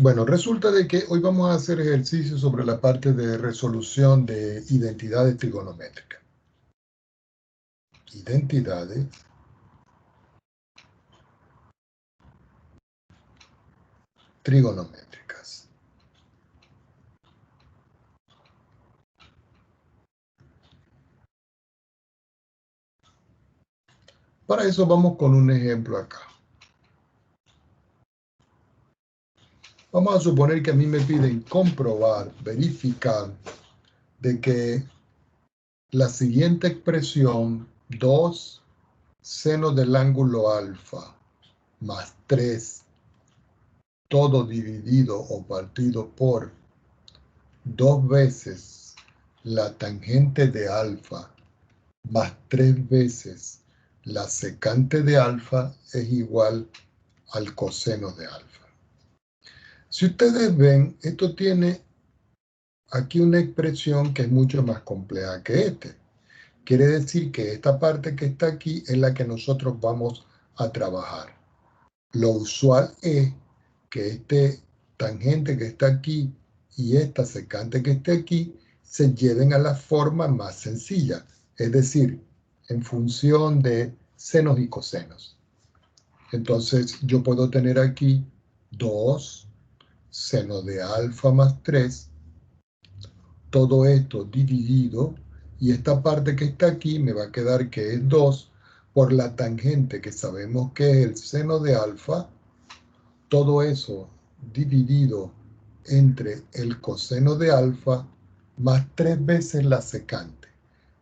Bueno, resulta de que hoy vamos a hacer ejercicio sobre la parte de resolución de identidades trigonométricas. Identidades trigonométricas. Para eso vamos con un ejemplo acá. Vamos a suponer que a mí me piden comprobar, verificar, de que la siguiente expresión, 2 seno del ángulo alfa más 3, todo dividido o partido por 2 veces la tangente de alfa más 3 veces la secante de alfa es igual al coseno de alfa. Si ustedes ven, esto tiene aquí una expresión que es mucho más compleja que este. Quiere decir que esta parte que está aquí es la que nosotros vamos a trabajar. Lo usual es que este tangente que está aquí y esta secante que está aquí se lleven a la forma más sencilla, es decir, en función de senos y cosenos. Entonces yo puedo tener aquí 2 seno de alfa más 3, todo esto dividido, y esta parte que está aquí me va a quedar que es 2 por la tangente que sabemos que es el seno de alfa, todo eso dividido entre el coseno de alfa más 3 veces la secante.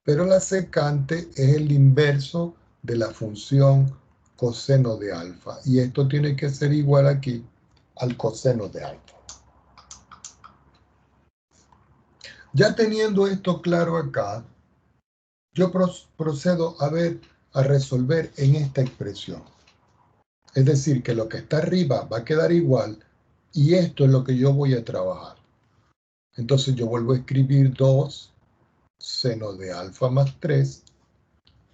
Pero la secante es el inverso de la función coseno de alfa. Y esto tiene que ser igual aquí al coseno de alfa. Ya teniendo esto claro acá, yo procedo a resolver en esta expresión. Es decir, que lo que está arriba va a quedar igual y esto es lo que yo voy a trabajar. Entonces yo vuelvo a escribir 2 seno de alfa más 3,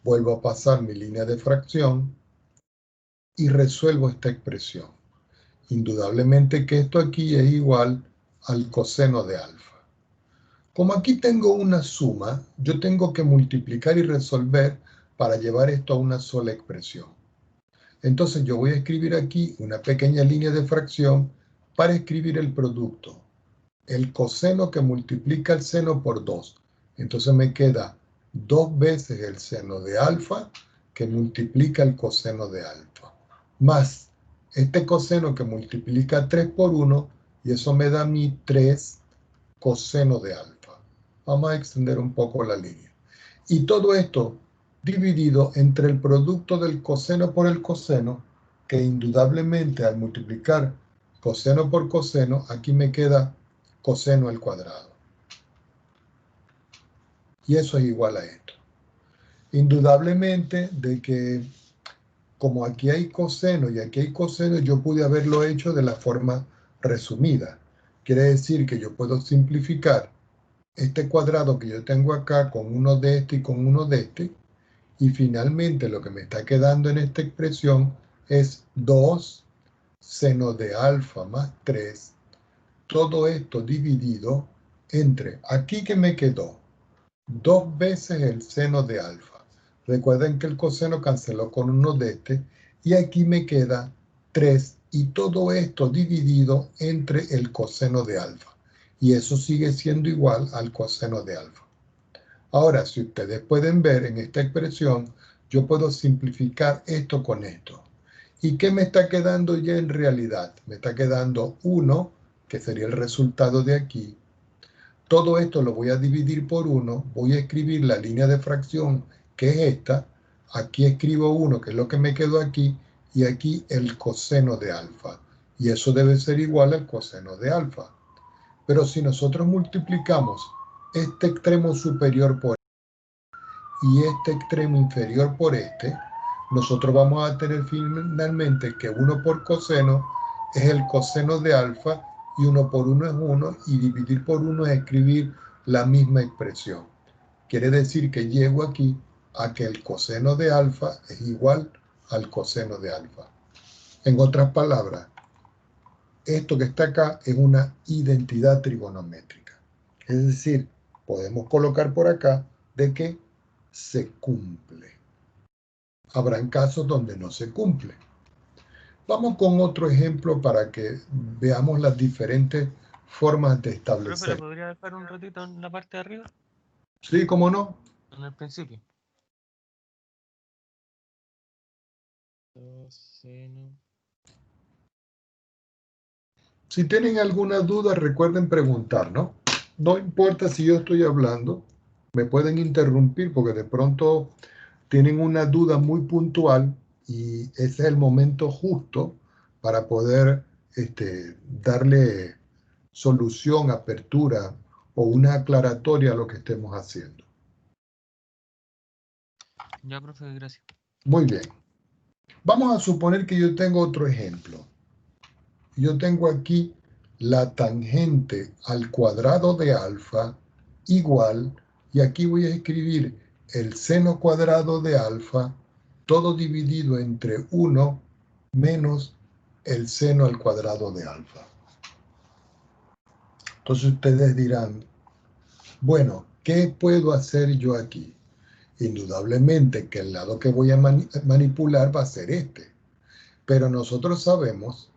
vuelvo a pasar mi línea de fracción y resuelvo esta expresión. Indudablemente que esto aquí es igual al coseno de alfa. Como aquí tengo una suma, yo tengo que multiplicar y resolver para llevar esto a una sola expresión. Entonces yo voy a escribir aquí una pequeña línea de fracción para escribir el producto. El coseno que multiplica el seno por 2. Entonces me queda 2 veces el seno de alfa que multiplica el coseno de alfa. Más este coseno que multiplica 3 por 1 y eso me da a mí 3 coseno de alfa. Vamos a extender un poco la línea. Y todo esto dividido entre el producto del coseno por el coseno, que indudablemente al multiplicar coseno por coseno, aquí me queda coseno al cuadrado. Y eso es igual a esto. Indudablemente de que como aquí hay coseno y aquí hay coseno, yo pude haberlo hecho de la forma resumida. Quiere decir que yo puedo simplificar este cuadrado que yo tengo acá con uno de este y con uno de este, y finalmente lo que me está quedando en esta expresión es 2 seno de alfa más 3, todo esto dividido entre, aquí que me quedó, 2 veces el seno de alfa. Recuerden que el coseno canceló con uno de este, y aquí me queda 3, y todo esto dividido entre el coseno de alfa. Y eso sigue siendo igual al coseno de alfa. Ahora, si ustedes pueden ver en esta expresión, yo puedo simplificar esto con esto. ¿Y qué me está quedando ya en realidad? Me está quedando 1, que sería el resultado de aquí. Todo esto lo voy a dividir por 1. Voy a escribir la línea de fracción, que es esta. Aquí escribo 1, que es lo que me quedó aquí. Y aquí el coseno de alfa. Y eso debe ser igual al coseno de alfa. Pero si nosotros multiplicamos este extremo superior por y este extremo inferior por este, nosotros vamos a tener finalmente que 1 por coseno es el coseno de alfa y 1 por 1 es 1 y dividir por 1 es escribir la misma expresión. Quiere decir que llego aquí a que el coseno de alfa es igual al coseno de alfa. En otras palabras, esto que está acá es una identidad trigonométrica. Es decir, podemos colocar por acá de que se cumple. Habrán casos donde no se cumple. Vamos con otro ejemplo para que veamos las diferentes formas de Profe, ¿le establecer. podría dejar un ratito en la parte de arriba? Sí, cómo no. En el principio. Seno. Si tienen alguna duda, recuerden preguntar, ¿no? No importa si yo estoy hablando, me pueden interrumpir porque de pronto tienen una duda muy puntual y ese es el momento justo para poder darle solución, apertura o una aclaratoria a lo que estemos haciendo. Ya, profe, gracias. Muy bien. Vamos a suponer que yo tengo otro ejemplo. Yo tengo aquí la tangente al cuadrado de alfa igual, y aquí voy a escribir el seno cuadrado de alfa, todo dividido entre 1 menos el seno al cuadrado de alfa. Entonces ustedes dirán, bueno, ¿qué puedo hacer yo aquí? Indudablemente que el lado que voy a manipular va a ser este. Pero nosotros sabemos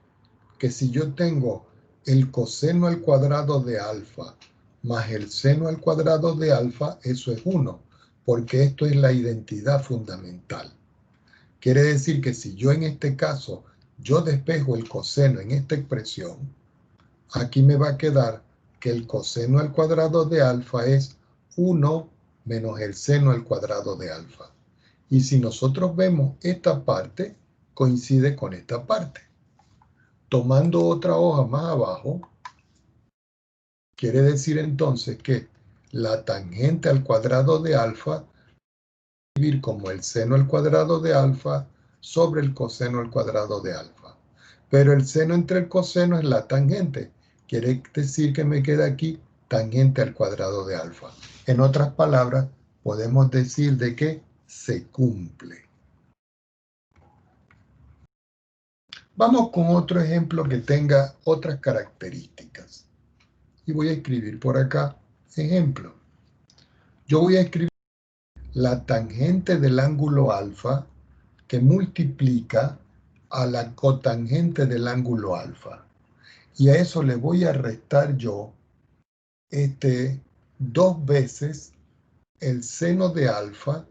que si yo tengo el coseno al cuadrado de alfa más el seno al cuadrado de alfa, eso es 1, porque esto es la identidad fundamental. Quiere decir que si yo en este caso, yo despejo el coseno en esta expresión, aquí me va a quedar que el coseno al cuadrado de alfa es 1 menos el seno al cuadrado de alfa. Y si nosotros vemos esta parte, coincide con esta parte. Tomando otra hoja más abajo, quiere decir entonces que la tangente al cuadrado de alfa escribir como el seno al cuadrado de alfa sobre el coseno al cuadrado de alfa. Pero el seno entre el coseno es la tangente. Quiere decir que me queda aquí tangente al cuadrado de alfa. En otras palabras, podemos decir de que se cumple. Vamos con otro ejemplo que tenga otras características. Y voy a escribir por acá, ejemplo. Yo voy a escribir la tangente del ángulo alfa que multiplica a la cotangente del ángulo alfa. Y a eso le voy a restar yo 2 veces el seno de alfa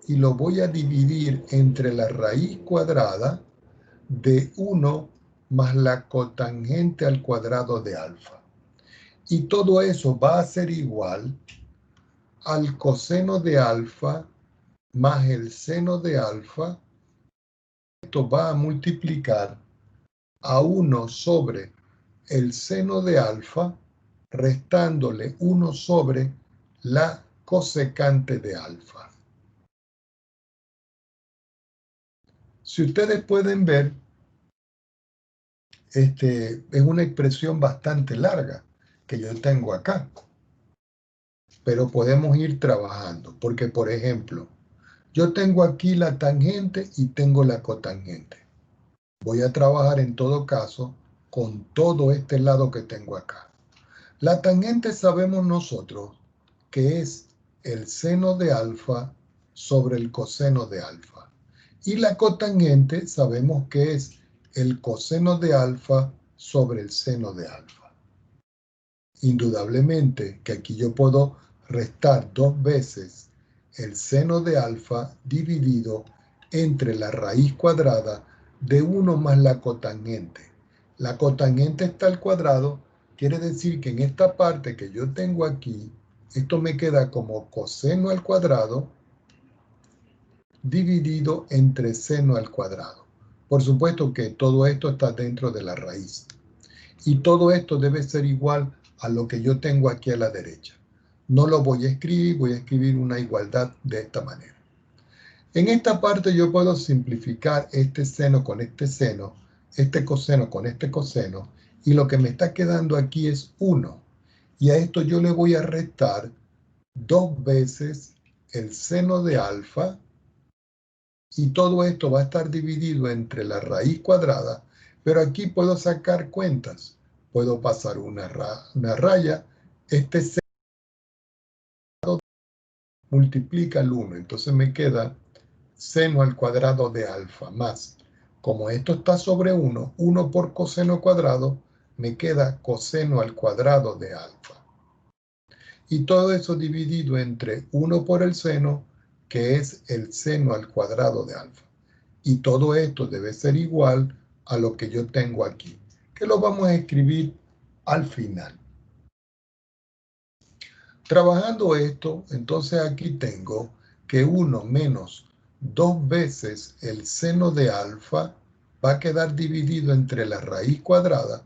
y lo voy a dividir entre la raíz cuadrada de 1 más la cotangente al cuadrado de alfa. Y todo eso va a ser igual al coseno de alfa más el seno de alfa. Esto va a multiplicar a 1 sobre el seno de alfa, restándole 1 sobre la cosecante de alfa. Si ustedes pueden ver, es una expresión bastante larga que yo tengo acá. Pero podemos ir trabajando, porque por ejemplo, yo tengo aquí la tangente y tengo la cotangente. Voy a trabajar en todo caso con todo este lado que tengo acá. La tangente sabemos nosotros que es el seno de alfa sobre el coseno de alfa. Y la cotangente sabemos que es el coseno de alfa sobre el seno de alfa. Indudablemente que aquí yo puedo restar 2 veces el seno de alfa dividido entre la raíz cuadrada de 1 más la cotangente. La cotangente está al cuadrado, quiere decir que en esta parte que yo tengo aquí, esto me queda como coseno al cuadrado dividido entre seno al cuadrado. Por supuesto que todo esto está dentro de la raíz. Y todo esto debe ser igual a lo que yo tengo aquí a la derecha. No lo voy a escribir, voy a escribir una igualdad de esta manera. En esta parte yo puedo simplificar este seno con este seno, este coseno con este coseno, y lo que me está quedando aquí es 1. Y a esto yo le voy a restar 2 veces el seno de alfa, y todo esto va a estar dividido entre la raíz cuadrada. Pero aquí puedo sacar cuentas. Puedo pasar una raya. Este seno multiplica el 1. Entonces me queda seno al cuadrado de alfa más. Como esto está sobre 1, 1 por coseno cuadrado, me queda coseno al cuadrado de alfa. Y todo eso dividido entre 1 por el seno, que es el seno al cuadrado de alfa. Y todo esto debe ser igual a lo que yo tengo aquí, que lo vamos a escribir al final. Trabajando esto, entonces aquí tengo que 1 menos 2 veces el seno de alfa va a quedar dividido entre la raíz cuadrada.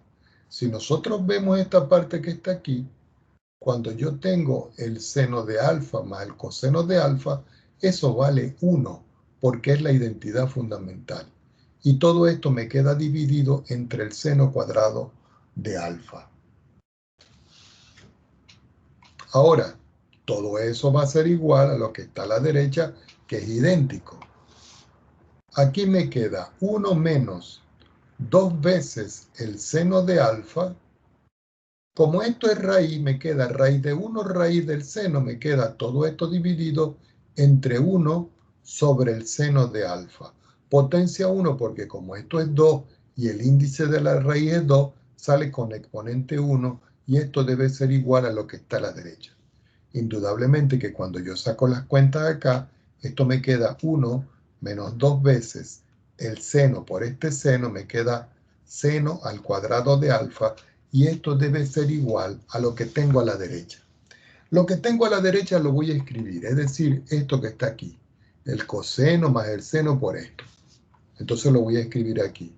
Si nosotros vemos esta parte que está aquí, cuando yo tengo el seno de alfa más el coseno de alfa, eso vale 1, porque es la identidad fundamental. Y todo esto me queda dividido entre el seno cuadrado de alfa. Ahora, todo eso va a ser igual a lo que está a la derecha, que es idéntico. Aquí me queda 1 menos 2 veces el seno de alfa. Como esto es raíz, me queda raíz de 1 raíz del seno, me queda todo esto dividido entre 1 sobre el seno de alfa. Potencia 1 porque como esto es 2 y el índice de la raíz es 2, sale con exponente 1 y esto debe ser igual a lo que está a la derecha. Indudablemente que cuando yo saco las cuentas acá, esto me queda 1 menos 2 veces el seno por este seno, me queda seno al cuadrado de alfa, y esto debe ser igual a lo que tengo a la derecha. Lo que tengo a la derecha lo voy a escribir, es decir, esto que está aquí, el coseno más el seno por esto. Entonces lo voy a escribir aquí.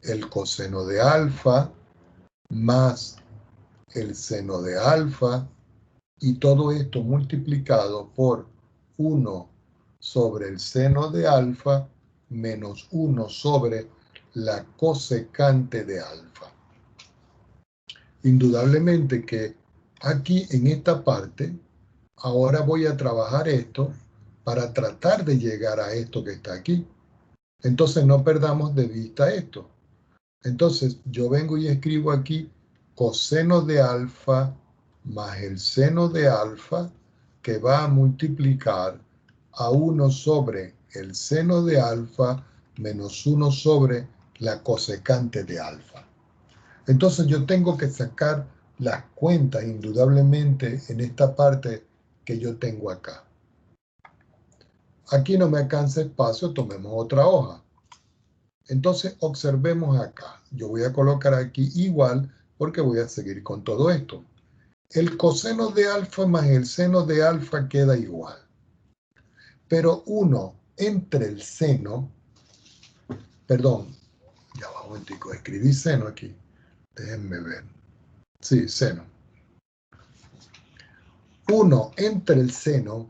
El coseno de alfa más el seno de alfa, y todo esto multiplicado por 1 sobre el seno de alfa menos 1 sobre la cosecante de alfa. Indudablemente que aquí en esta parte, ahora voy a trabajar esto para tratar de llegar a esto que está aquí. Entonces no perdamos de vista esto. Entonces yo vengo y escribo aquí coseno de alfa más el seno de alfa, que va a multiplicar a 1 sobre el seno de alfa menos 1 sobre la cosecante de alfa. Entonces yo tengo que sacar las cuentas indudablemente en esta parte que yo tengo acá. Aquí no me alcanza espacio, tomemos otra hoja. Entonces observemos acá. Yo voy a colocar aquí igual porque voy a seguir con todo esto. El coseno de alfa más el seno de alfa queda igual. Pero 1 entre el seno, perdón, ya va un momentico, escribí seno aquí. Déjenme ver. Sí, seno. 1 entre el seno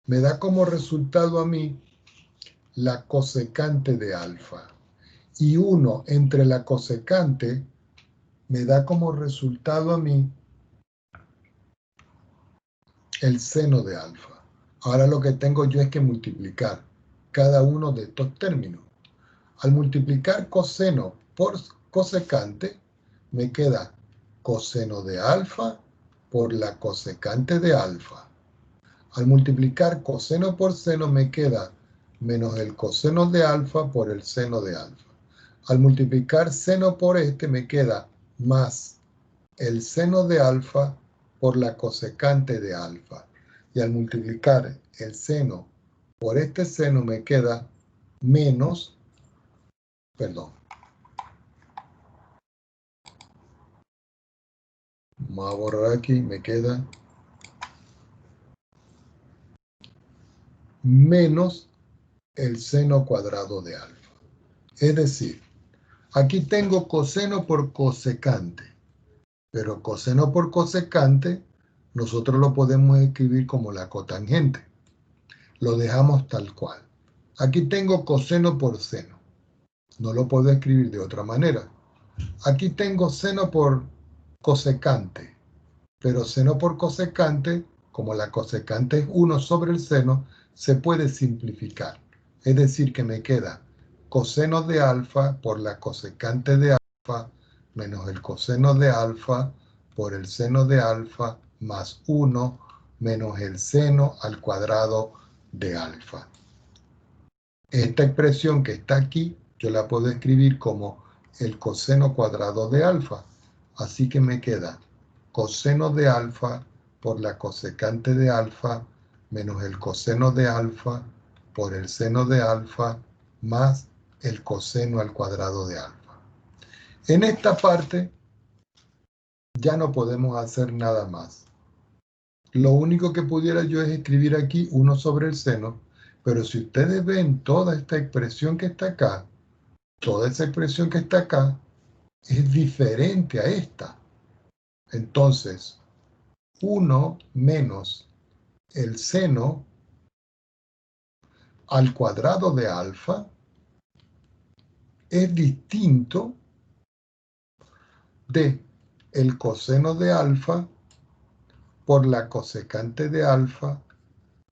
me da como resultado a mí la cosecante de alfa. Y 1 entre la cosecante me da como resultado a mí el seno de alfa. Ahora lo que tengo yo es que multiplicar cada uno de estos términos. Al multiplicar coseno por cosecante, me queda coseno de alfa por la cosecante de alfa. Al multiplicar coseno por seno, me queda menos el coseno de alfa por el seno de alfa. Al multiplicar seno por este, me queda más el seno de alfa por la cosecante de alfa. Y al multiplicar el seno por este seno me queda menos, perdón. Vamos a borrar aquí, me queda menos el seno cuadrado de alfa. Es decir, aquí tengo coseno por cosecante, pero coseno por cosecante nosotros lo podemos escribir como la cotangente. Lo dejamos tal cual. Aquí tengo coseno por seno. No lo puedo escribir de otra manera. Aquí tengo seno por cosecante, pero seno por cosecante, como la cosecante es 1 sobre el seno, se puede simplificar. Es decir, que me queda coseno de alfa por la cosecante de alfa menos el coseno de alfa por el seno de alfa más 1 menos el seno al cuadrado de alfa. Esta expresión que está aquí, yo la puedo escribir como el coseno cuadrado de alfa. Así que me queda coseno de alfa por la cosecante de alfa menos el coseno de alfa por el seno de alfa más el coseno al cuadrado de alfa. En esta parte ya no podemos hacer nada más. Lo único que pudiera yo es escribir aquí 1 sobre el seno, pero si ustedes ven toda esta expresión que está acá, toda esa expresión que está acá es diferente a esta. Entonces, 1 menos el seno al cuadrado de alfa es distinto de el coseno de alfa por la cosecante de alfa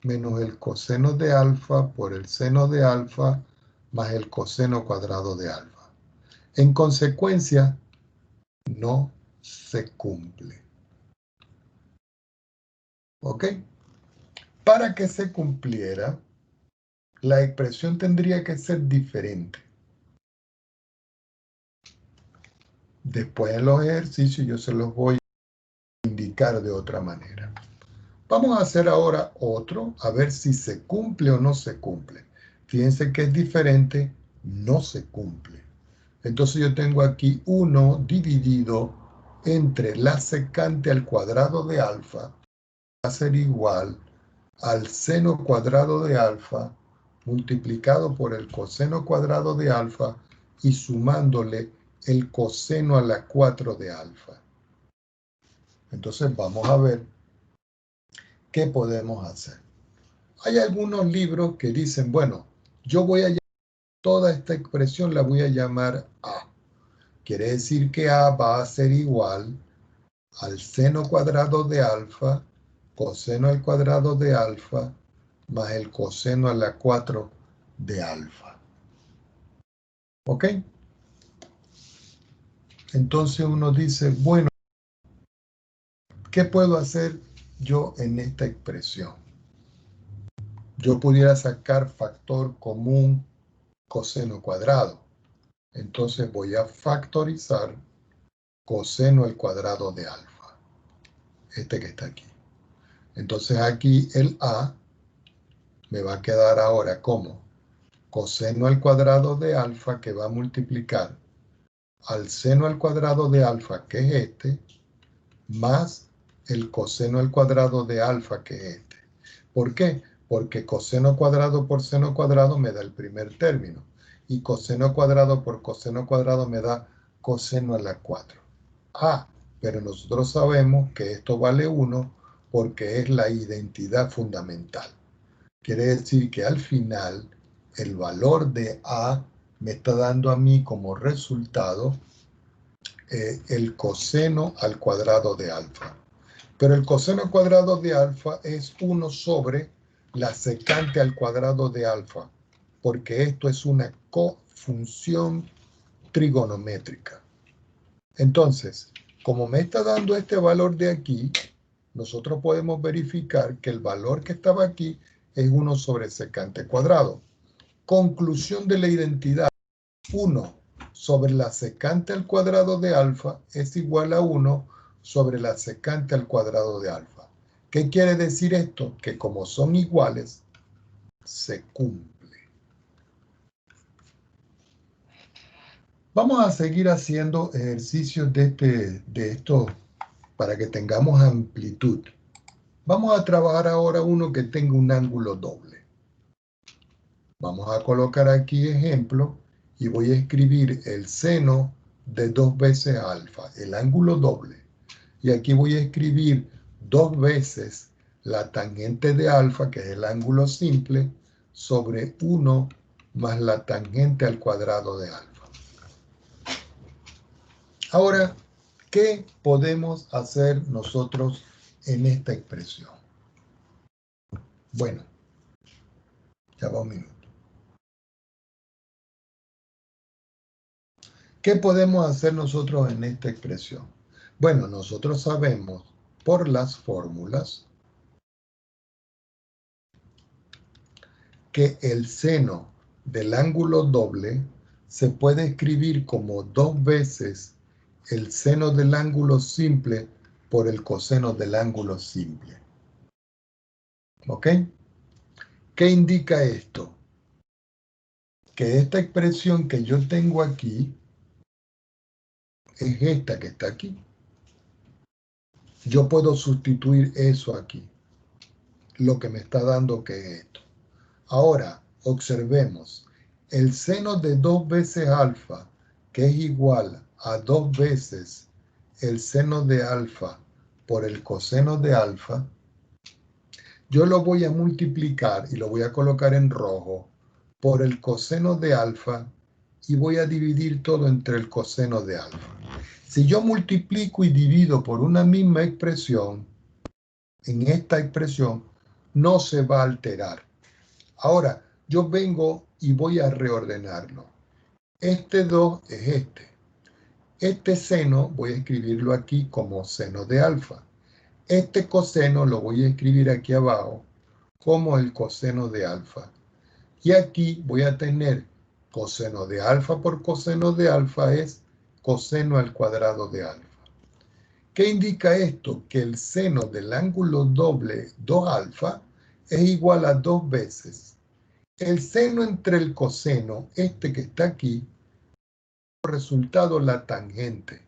menos el coseno de alfa por el seno de alfa más el coseno cuadrado de alfa. En consecuencia, no se cumple. ¿Ok? Para que se cumpliera, la expresión tendría que ser diferente. Después en los ejercicios yo se los voy a indicar de otra manera. Vamos a hacer ahora otro, a ver si se cumple o no se cumple. Fíjense que es diferente, no se cumple. Entonces yo tengo aquí 1 dividido entre la secante al cuadrado de alfa, va a ser igual al seno cuadrado de alfa multiplicado por el coseno cuadrado de alfa y sumándole el coseno a la 4 de alfa. Entonces vamos a ver qué podemos hacer. Hay algunos libros que dicen, bueno, yo voy a llamar toda esta expresión, la voy a llamar A. Quiere decir que A va a ser igual al seno cuadrado de alfa, coseno al cuadrado de alfa, más el coseno a la 4 de alfa. ¿Ok? Entonces uno dice, bueno, ¿qué puedo hacer yo en esta expresión? Yo pudiera sacar factor común coseno cuadrado. Entonces voy a factorizar coseno al cuadrado de alfa. Este que está aquí. Entonces aquí el A me va a quedar ahora como coseno al cuadrado de alfa que va a multiplicar al seno al cuadrado de alfa, que es este, más el coseno al cuadrado de alfa, que es este. ¿Por qué? Porque coseno cuadrado por seno cuadrado me da el primer término y coseno cuadrado por coseno cuadrado me da coseno a la 4. Ah, pero nosotros sabemos que esto vale 1 porque es la identidad fundamental. Quiere decir que al final el valor de A me está dando a mí como resultado el coseno al cuadrado de alfa. Pero el coseno cuadrado de alfa es 1 sobre la secante al cuadrado de alfa, porque esto es una cofunción trigonométrica. Entonces, como me está dando este valor de aquí, nosotros podemos verificar que el valor que estaba aquí es 1 sobre secante cuadrado. Conclusión de la identidad. 1 sobre la secante al cuadrado de alfa es igual a 1 sobre la secante al cuadrado de alfa. ¿Qué quiere decir esto? Que como son iguales, se cumple. Vamos a seguir haciendo ejercicios de esto para que tengamos amplitud. Vamos a trabajar ahora uno que tenga un ángulo doble. Vamos a colocar aquí ejemplo y voy a escribir el seno de 2 veces alfa, el ángulo doble. Y aquí voy a escribir 2 veces la tangente de alfa, que es el ángulo simple, sobre 1 más la tangente al cuadrado de alfa. Ahora, ¿qué podemos hacer nosotros en esta expresión? Bueno, ya va un minuto. ¿Qué podemos hacer nosotros en esta expresión? Bueno, nosotros sabemos por las fórmulas que el seno del ángulo doble se puede escribir como 2 veces el seno del ángulo simple por el coseno del ángulo simple. ¿Ok? ¿Qué indica esto? Que esta expresión que yo tengo aquí es esta que está aquí. Yo puedo sustituir eso aquí, lo que me está dando que es esto. Ahora, observemos, el seno de 2 veces alfa, que es igual a 2 veces el seno de alfa por el coseno de alfa, yo lo voy a multiplicar y lo voy a colocar en rojo por el coseno de alfa y voy a dividir todo entre el coseno de alfa. Si yo multiplico y divido por una misma expresión, en esta expresión no se va a alterar. Ahora, yo vengo y voy a reordenarlo. Este 2 es este. Este seno voy a escribirlo aquí como seno de alfa. Este coseno lo voy a escribir aquí abajo como el coseno de alfa. Y aquí voy a tener coseno de alfa por coseno de alfa es coseno al cuadrado de alfa. ¿Qué indica esto? Que el seno del ángulo doble 2 alfa es igual a 2 veces el seno entre el coseno, este que está aquí, resultado la tangente.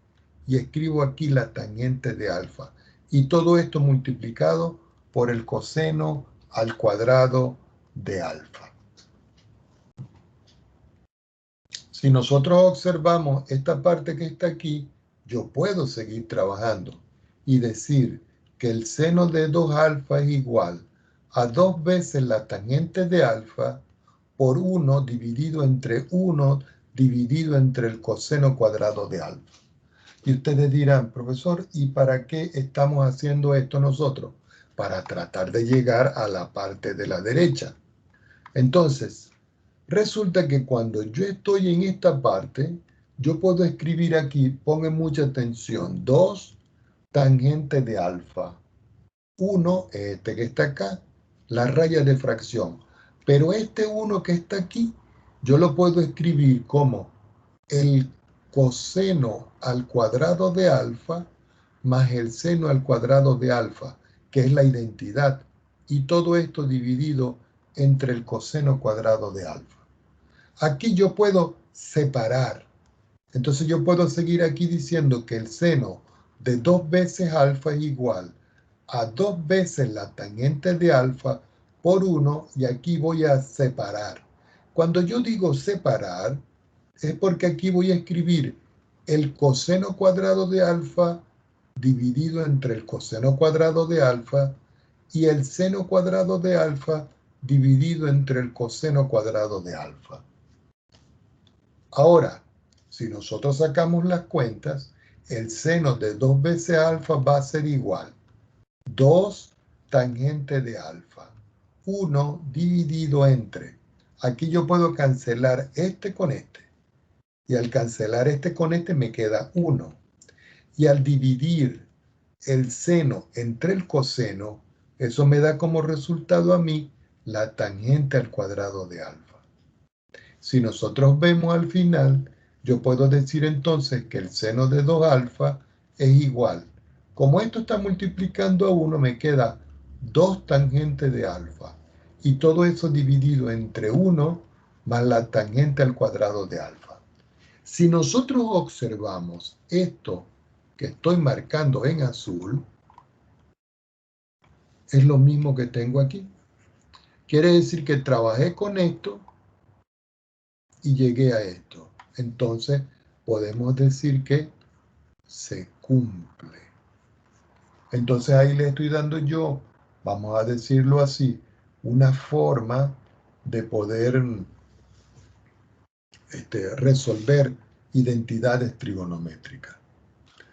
Y escribo aquí la tangente de alfa. Y todo esto multiplicado por el coseno al cuadrado de alfa. Si nosotros observamos esta parte que está aquí, yo puedo seguir trabajando y decir que el seno de 2 alfa es igual a 2 veces la tangente de alfa por 1 dividido entre 1 dividido entre el coseno cuadrado de alfa. Y ustedes dirán, profesor, ¿y para qué estamos haciendo esto nosotros? Para tratar de llegar a la parte de la derecha. Entonces, resulta que cuando yo estoy en esta parte, yo puedo escribir aquí, pongan mucha atención, 2 tangente de alfa. 1 es este que está acá, la raya de fracción. Pero este 1 que está aquí, yo lo puedo escribir como el coseno al cuadrado de alfa más el seno al cuadrado de alfa, que es la identidad. Y todo esto dividido entre el coseno cuadrado de alfa. Aquí yo puedo separar. Entonces yo puedo seguir aquí diciendo que el seno de 2 veces alfa es igual a 2 veces la tangente de alfa por 1 y aquí voy a separar. Cuando yo digo separar, es porque aquí voy a escribir el coseno cuadrado de alfa dividido entre el coseno cuadrado de alfa y el seno cuadrado de alfa dividido entre el coseno cuadrado de alfa. Ahora, si nosotros sacamos las cuentas, el seno de 2 veces alfa va a ser igual 2 tangente de alfa, 1 dividido entre, aquí yo puedo cancelar este con este, y al cancelar este con este me queda 1, y al dividir el seno entre el coseno, eso me da como resultado a mí la tangente al cuadrado de alfa. Si nosotros vemos al final, yo puedo decir entonces que el seno de 2 alfa es igual. Como esto está multiplicando a 1, me queda 2 tangente de alfa. Y todo eso dividido entre 1 más la tangente al cuadrado de alfa. Si nosotros observamos esto que estoy marcando en azul, es lo mismo que tengo aquí. Quiere decir que trabajé con esto y llegué a esto. Entonces, podemos decir que se cumple. Entonces ahí le estoy dando yo, vamos a decirlo así, una forma de poder resolver identidades trigonométricas.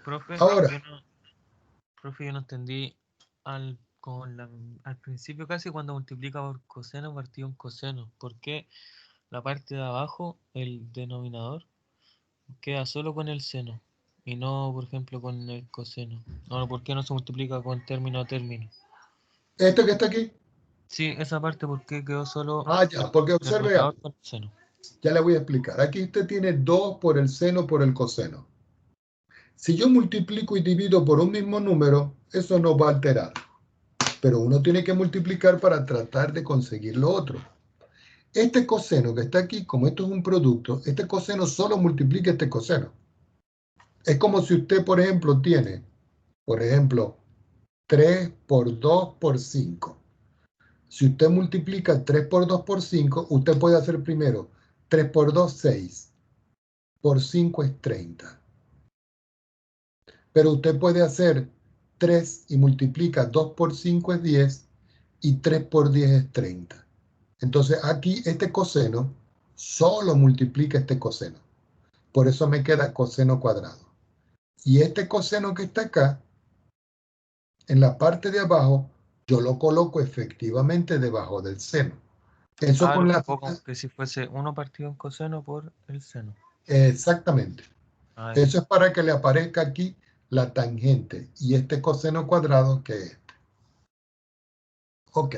Profe, Ahora, yo no entendí al principio casi cuando multiplica por coseno partido un coseno. ¿Por qué la parte de abajo, el denominador, queda solo con el seno y no, por ejemplo, con el coseno. No, ¿por qué no se multiplica con término a término? Esto que está aquí. Sí, esa parte, ¿por qué quedó solo Ah, ya, porque el observe rotador algo. con el seno? Ya le voy a explicar. Aquí usted tiene 2 por el seno por el coseno. Si yo multiplico y divido por un mismo número, eso no va a alterar. Pero uno tiene que multiplicar para tratar de conseguir lo otro. Este coseno que está aquí, como esto es un producto, este coseno solo multiplica este coseno. Es como si usted, por ejemplo, tiene, por ejemplo, 3 por 2 por 5. Si usted multiplica 3 por 2 por 5, usted puede hacer primero 3 por 2, 6. Por 5 es 30. Pero usted puede hacer 3 y multiplica 2 por 5 es 10 y 3 por 10 es 30. Entonces aquí este coseno solo multiplica este coseno. Por eso me queda coseno cuadrado. Y este coseno que está acá, en la parte de abajo, yo lo coloco efectivamente debajo del seno. Eso Ah, con lo la... pongo como que si fuese 1 partido en coseno por el seno. Exactamente. Ah, ya. Eso es para que le aparezca aquí la tangente y este coseno cuadrado que es. Ok.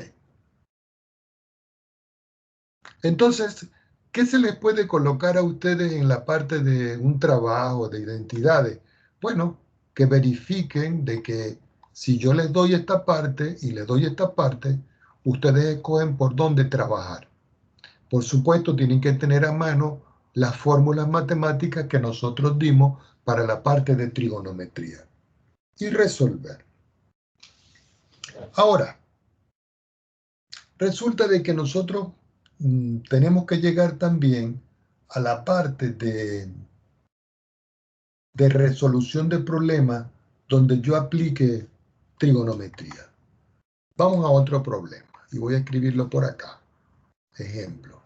Entonces, ¿qué se les puede colocar a ustedes en la parte de un trabajo de identidades? Bueno, que verifiquen de que si yo les doy esta parte y les doy esta parte, ustedes escogen por dónde trabajar. Por supuesto, tienen que tener a mano las fórmulas matemáticas que nosotros dimos para la parte de trigonometría y resolver. Ahora, resulta de que nosotros tenemos que llegar también a la parte de resolución de problemas donde yo aplique trigonometría. Vamos a otro problema y voy a escribirlo por acá. Ejemplo.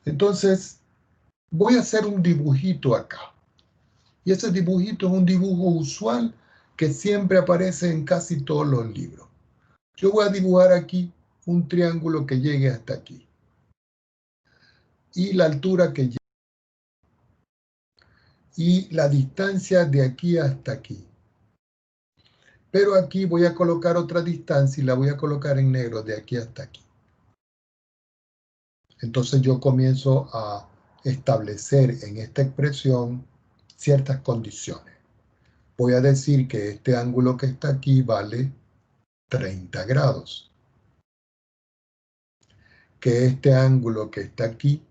Entonces, voy a hacer un dibujito acá. Y ese dibujito es un dibujo usual que siempre aparece en casi todos los libros. Yo voy a dibujar aquí un triángulo que llegue hasta aquí. Y la altura que llegue. Y la distancia de aquí hasta aquí. Pero aquí voy a colocar otra distancia y la voy a colocar en negro de aquí hasta aquí. Entonces yo comienzo a establecer en esta expresión ciertas condiciones. Voy a decir que este ángulo que está aquí vale 30 grados. Que este ángulo que está aquí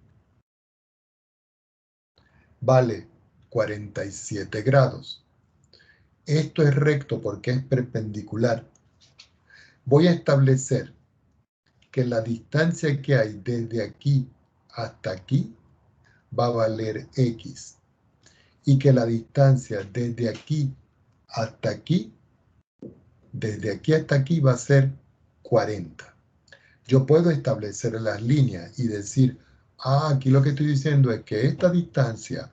vale 47 grados. Esto es recto porque es perpendicular. Voy a establecer que la distancia que hay desde aquí hasta aquí va a valer X y que la distancia desde aquí hasta aquí, va a ser 40. Yo puedo establecer las líneas y decir, aquí lo que estoy diciendo es que esta distancia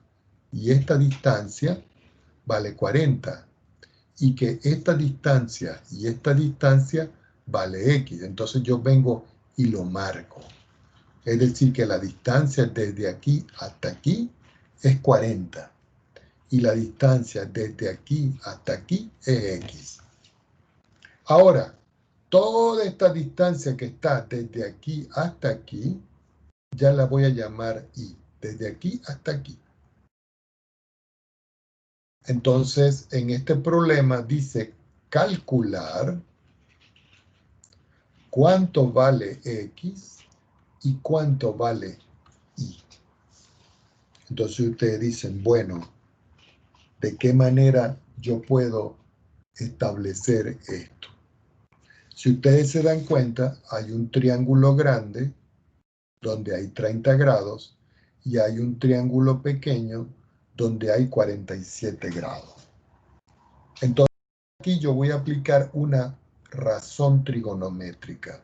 y esta distancia vale 40 y que esta distancia y esta distancia vale X. Entonces yo vengo y lo marco. Es decir, que la distancia desde aquí hasta aquí es 40 y la distancia desde aquí hasta aquí es X. Ahora, toda esta distancia que está desde aquí hasta aquí, ya la voy a llamar Y, desde aquí hasta aquí. Entonces, en este problema dice calcular cuánto vale X y cuánto vale Y. Entonces ustedes dicen, bueno, ¿de qué manera yo puedo establecer esto? Si ustedes se dan cuenta, hay un triángulo grande donde hay 30 grados y hay un triángulo pequeño donde hay 47 grados. Entonces aquí yo voy a aplicar una razón trigonométrica.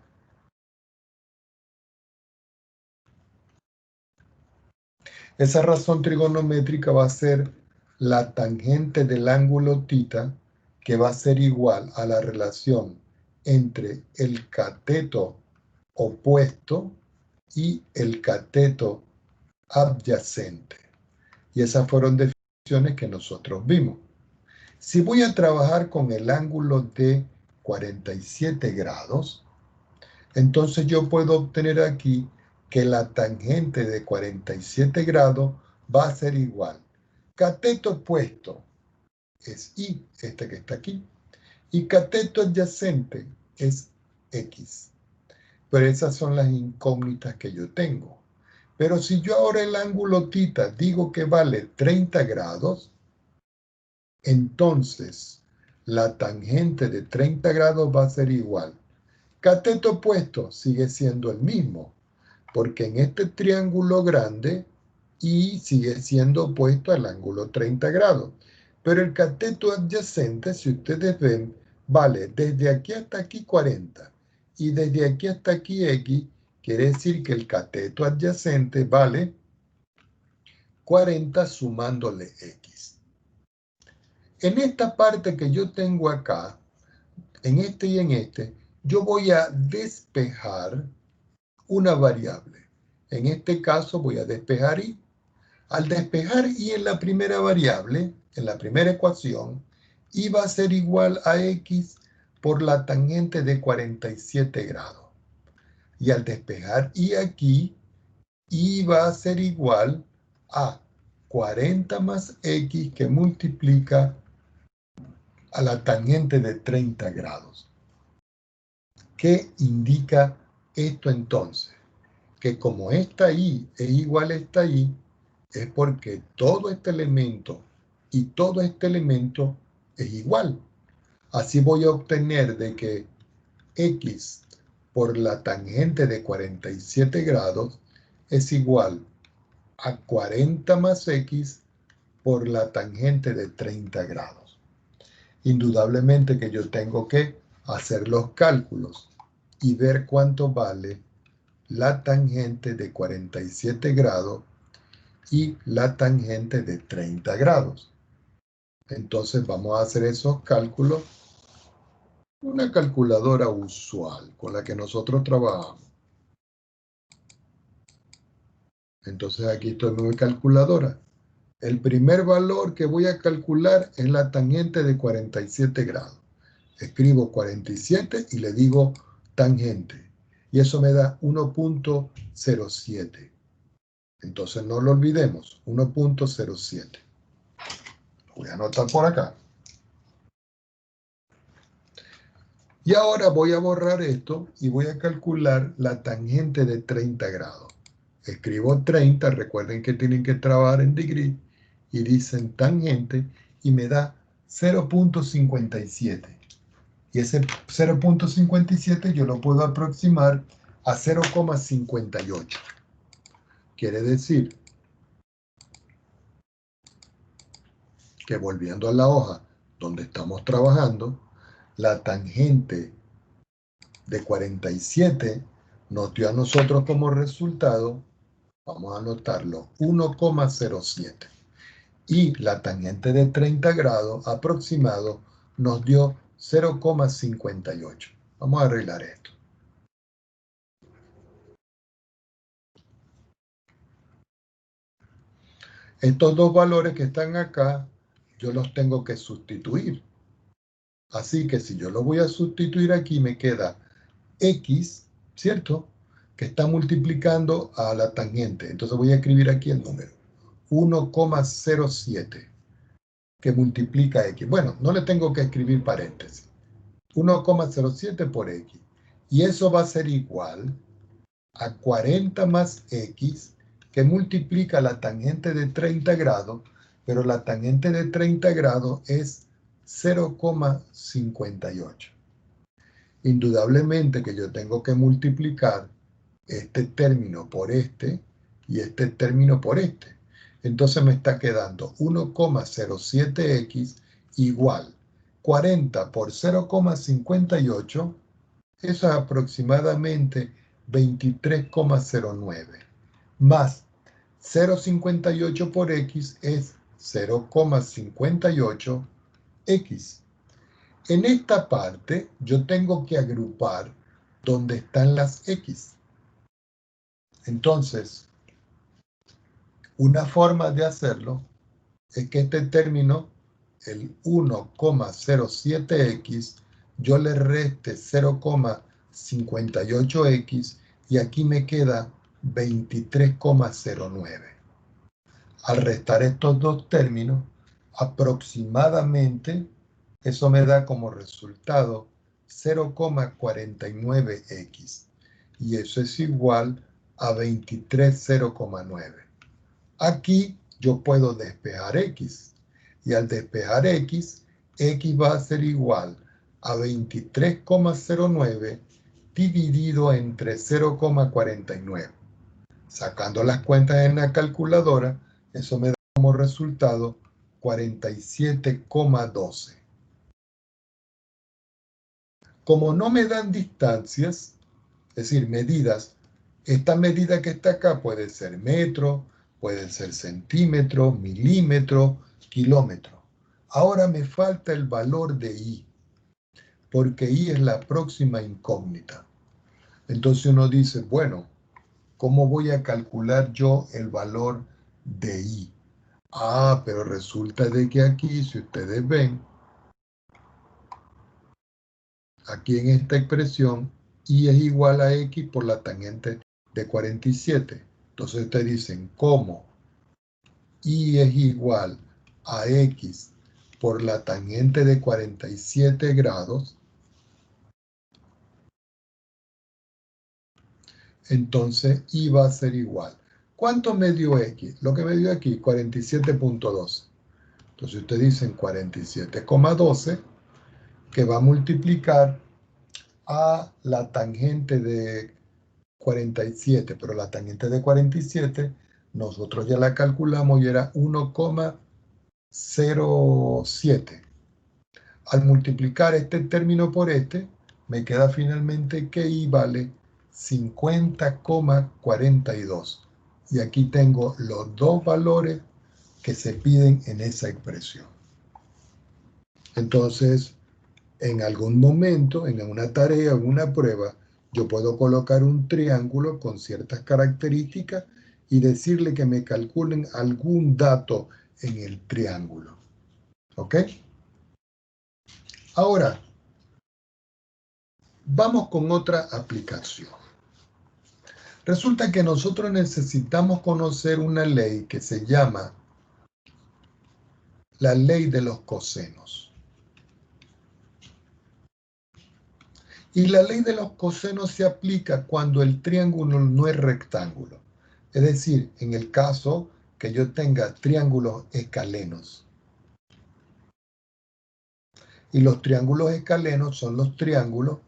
Esa razón trigonométrica va a ser la tangente del ángulo θ, que va a ser igual a la relación entre el cateto opuesto y el cateto adyacente. Y esas fueron definiciones que nosotros vimos. Si voy a trabajar con el ángulo de 47 grados, entonces yo puedo obtener aquí que la tangente de 47 grados va a ser igual. Cateto opuesto es Y, este que está aquí, y cateto adyacente es X. Pero esas son las incógnitas que yo tengo. Pero si yo ahora el ángulo θ digo que vale 30 grados, entonces la tangente de 30 grados va a ser igual. Cateto opuesto sigue siendo el mismo, porque en este triángulo grande Y sigue siendo opuesto al ángulo 30 grados. Pero el cateto adyacente, si ustedes ven, vale desde aquí hasta aquí 40 y desde aquí hasta aquí X, quiere decir que el cateto adyacente vale 40 sumándole X. En esta parte que yo tengo acá, en este y en este, yo voy a despejar una variable. En este caso voy a despejar Y. Al despejar Y en la primera variable, en la primera ecuación, Y va a ser igual a X por la tangente de 47 grados. Y al despejar Y aquí, Y va a ser igual a 40 más X que multiplica a la tangente de 30 grados. ¿Qué indica esto entonces? Que como esta Y es igual a esta Y, es porque todo este elemento y todo este elemento es igual. Así voy a obtener de que X por la tangente de 47 grados es igual a 40 más X por la tangente de 30 grados. Indudablemente que yo tengo que hacer los cálculos y ver cuánto vale la tangente de 47 grados y la tangente de 30 grados. Entonces vamos a hacer esos cálculos. Una calculadora usual con la que nosotros trabajamos. Entonces aquí estoy en mi calculadora. El primer valor que voy a calcular es la tangente de 47 grados. Escribo 47 y le digo tangente. Y eso me da 1.07. Entonces no lo olvidemos, 1.07. Voy a anotar por acá. Y ahora voy a borrar esto y voy a calcular la tangente de 30 grados. Escribo 30, recuerden que tienen que trabajar en degree, y dicen tangente y me da 0.57. Y ese 0.57 yo lo puedo aproximar a 0,58. Quiere decir que volviendo a la hoja donde estamos trabajando, la tangente de 47 nos dio a nosotros como resultado, vamos a anotarlo, 1,07. Y la tangente de 30 grados aproximado nos dio 0,58. Vamos a arreglar esto. Estos dos valores que están acá, yo los tengo que sustituir. Así que si yo los voy a sustituir aquí, me queda X, ¿cierto? Que está multiplicando a la tangente. Entonces voy a escribir aquí el número. 1,07 que multiplica X. Bueno, no le tengo que escribir paréntesis. 1,07 por X. Y eso va a ser igual a 40 más X que multiplica la tangente de 30 grados, pero la tangente de 30 grados es 0,58. Indudablemente que yo tengo que multiplicar este término por este y este término por este. Entonces me está quedando 1,07x igual 40 por 0,58, eso es aproximadamente 23,09, más 0,58 por x es 0,58x. En esta parte yo tengo que agrupar donde están las x. Entonces, una forma de hacerlo es que este término, el 1,07x, yo le reste 0,58x y aquí me queda 23,09. Al restar estos dos términos, aproximadamente, eso me da como resultado 0,49x. Y eso es igual a 23,0,9. Aquí yo puedo despejar x. Y al despejar x, x va a ser igual a 23,09 dividido entre 0,49. Sacando las cuentas en la calculadora, eso me da como resultado 47,12. Como no me dan distancias, es decir, medidas, esta medida que está acá puede ser metro, puede ser centímetro, milímetro, kilómetro. Ahora me falta el valor de I, porque I es la próxima incógnita. Entonces uno dice, bueno, ¿cómo voy a calcular yo el valor de I? Ah, pero resulta de que aquí, si ustedes ven, aquí en esta expresión, I es igual a X por la tangente de 47. Entonces ustedes dicen, ¿cómo? Y es igual a X por la tangente de 47 grados, entonces Y va a ser igual. ¿Cuánto me dio X? Lo que me dio aquí, 47,12. Entonces ustedes dicen 47,12, que va a multiplicar a la tangente de 47, pero la tangente de 47, nosotros ya la calculamos y era 1,07. Al multiplicar este término por este, me queda finalmente que I vale 50,42. Y aquí tengo los dos valores que se piden en esa expresión. Entonces, en algún momento, en una tarea, en una prueba, yo puedo colocar un triángulo con ciertas características y decirle que me calculen algún dato en el triángulo. ¿Ok? Ahora, vamos con otra aplicación. Resulta que nosotros necesitamos conocer una ley que se llama la ley de los cosenos. Y la ley de los cosenos se aplica cuando el triángulo no es rectángulo. Es decir, en el caso que yo tenga triángulos escalenos. Y los triángulos escalenos son los triángulos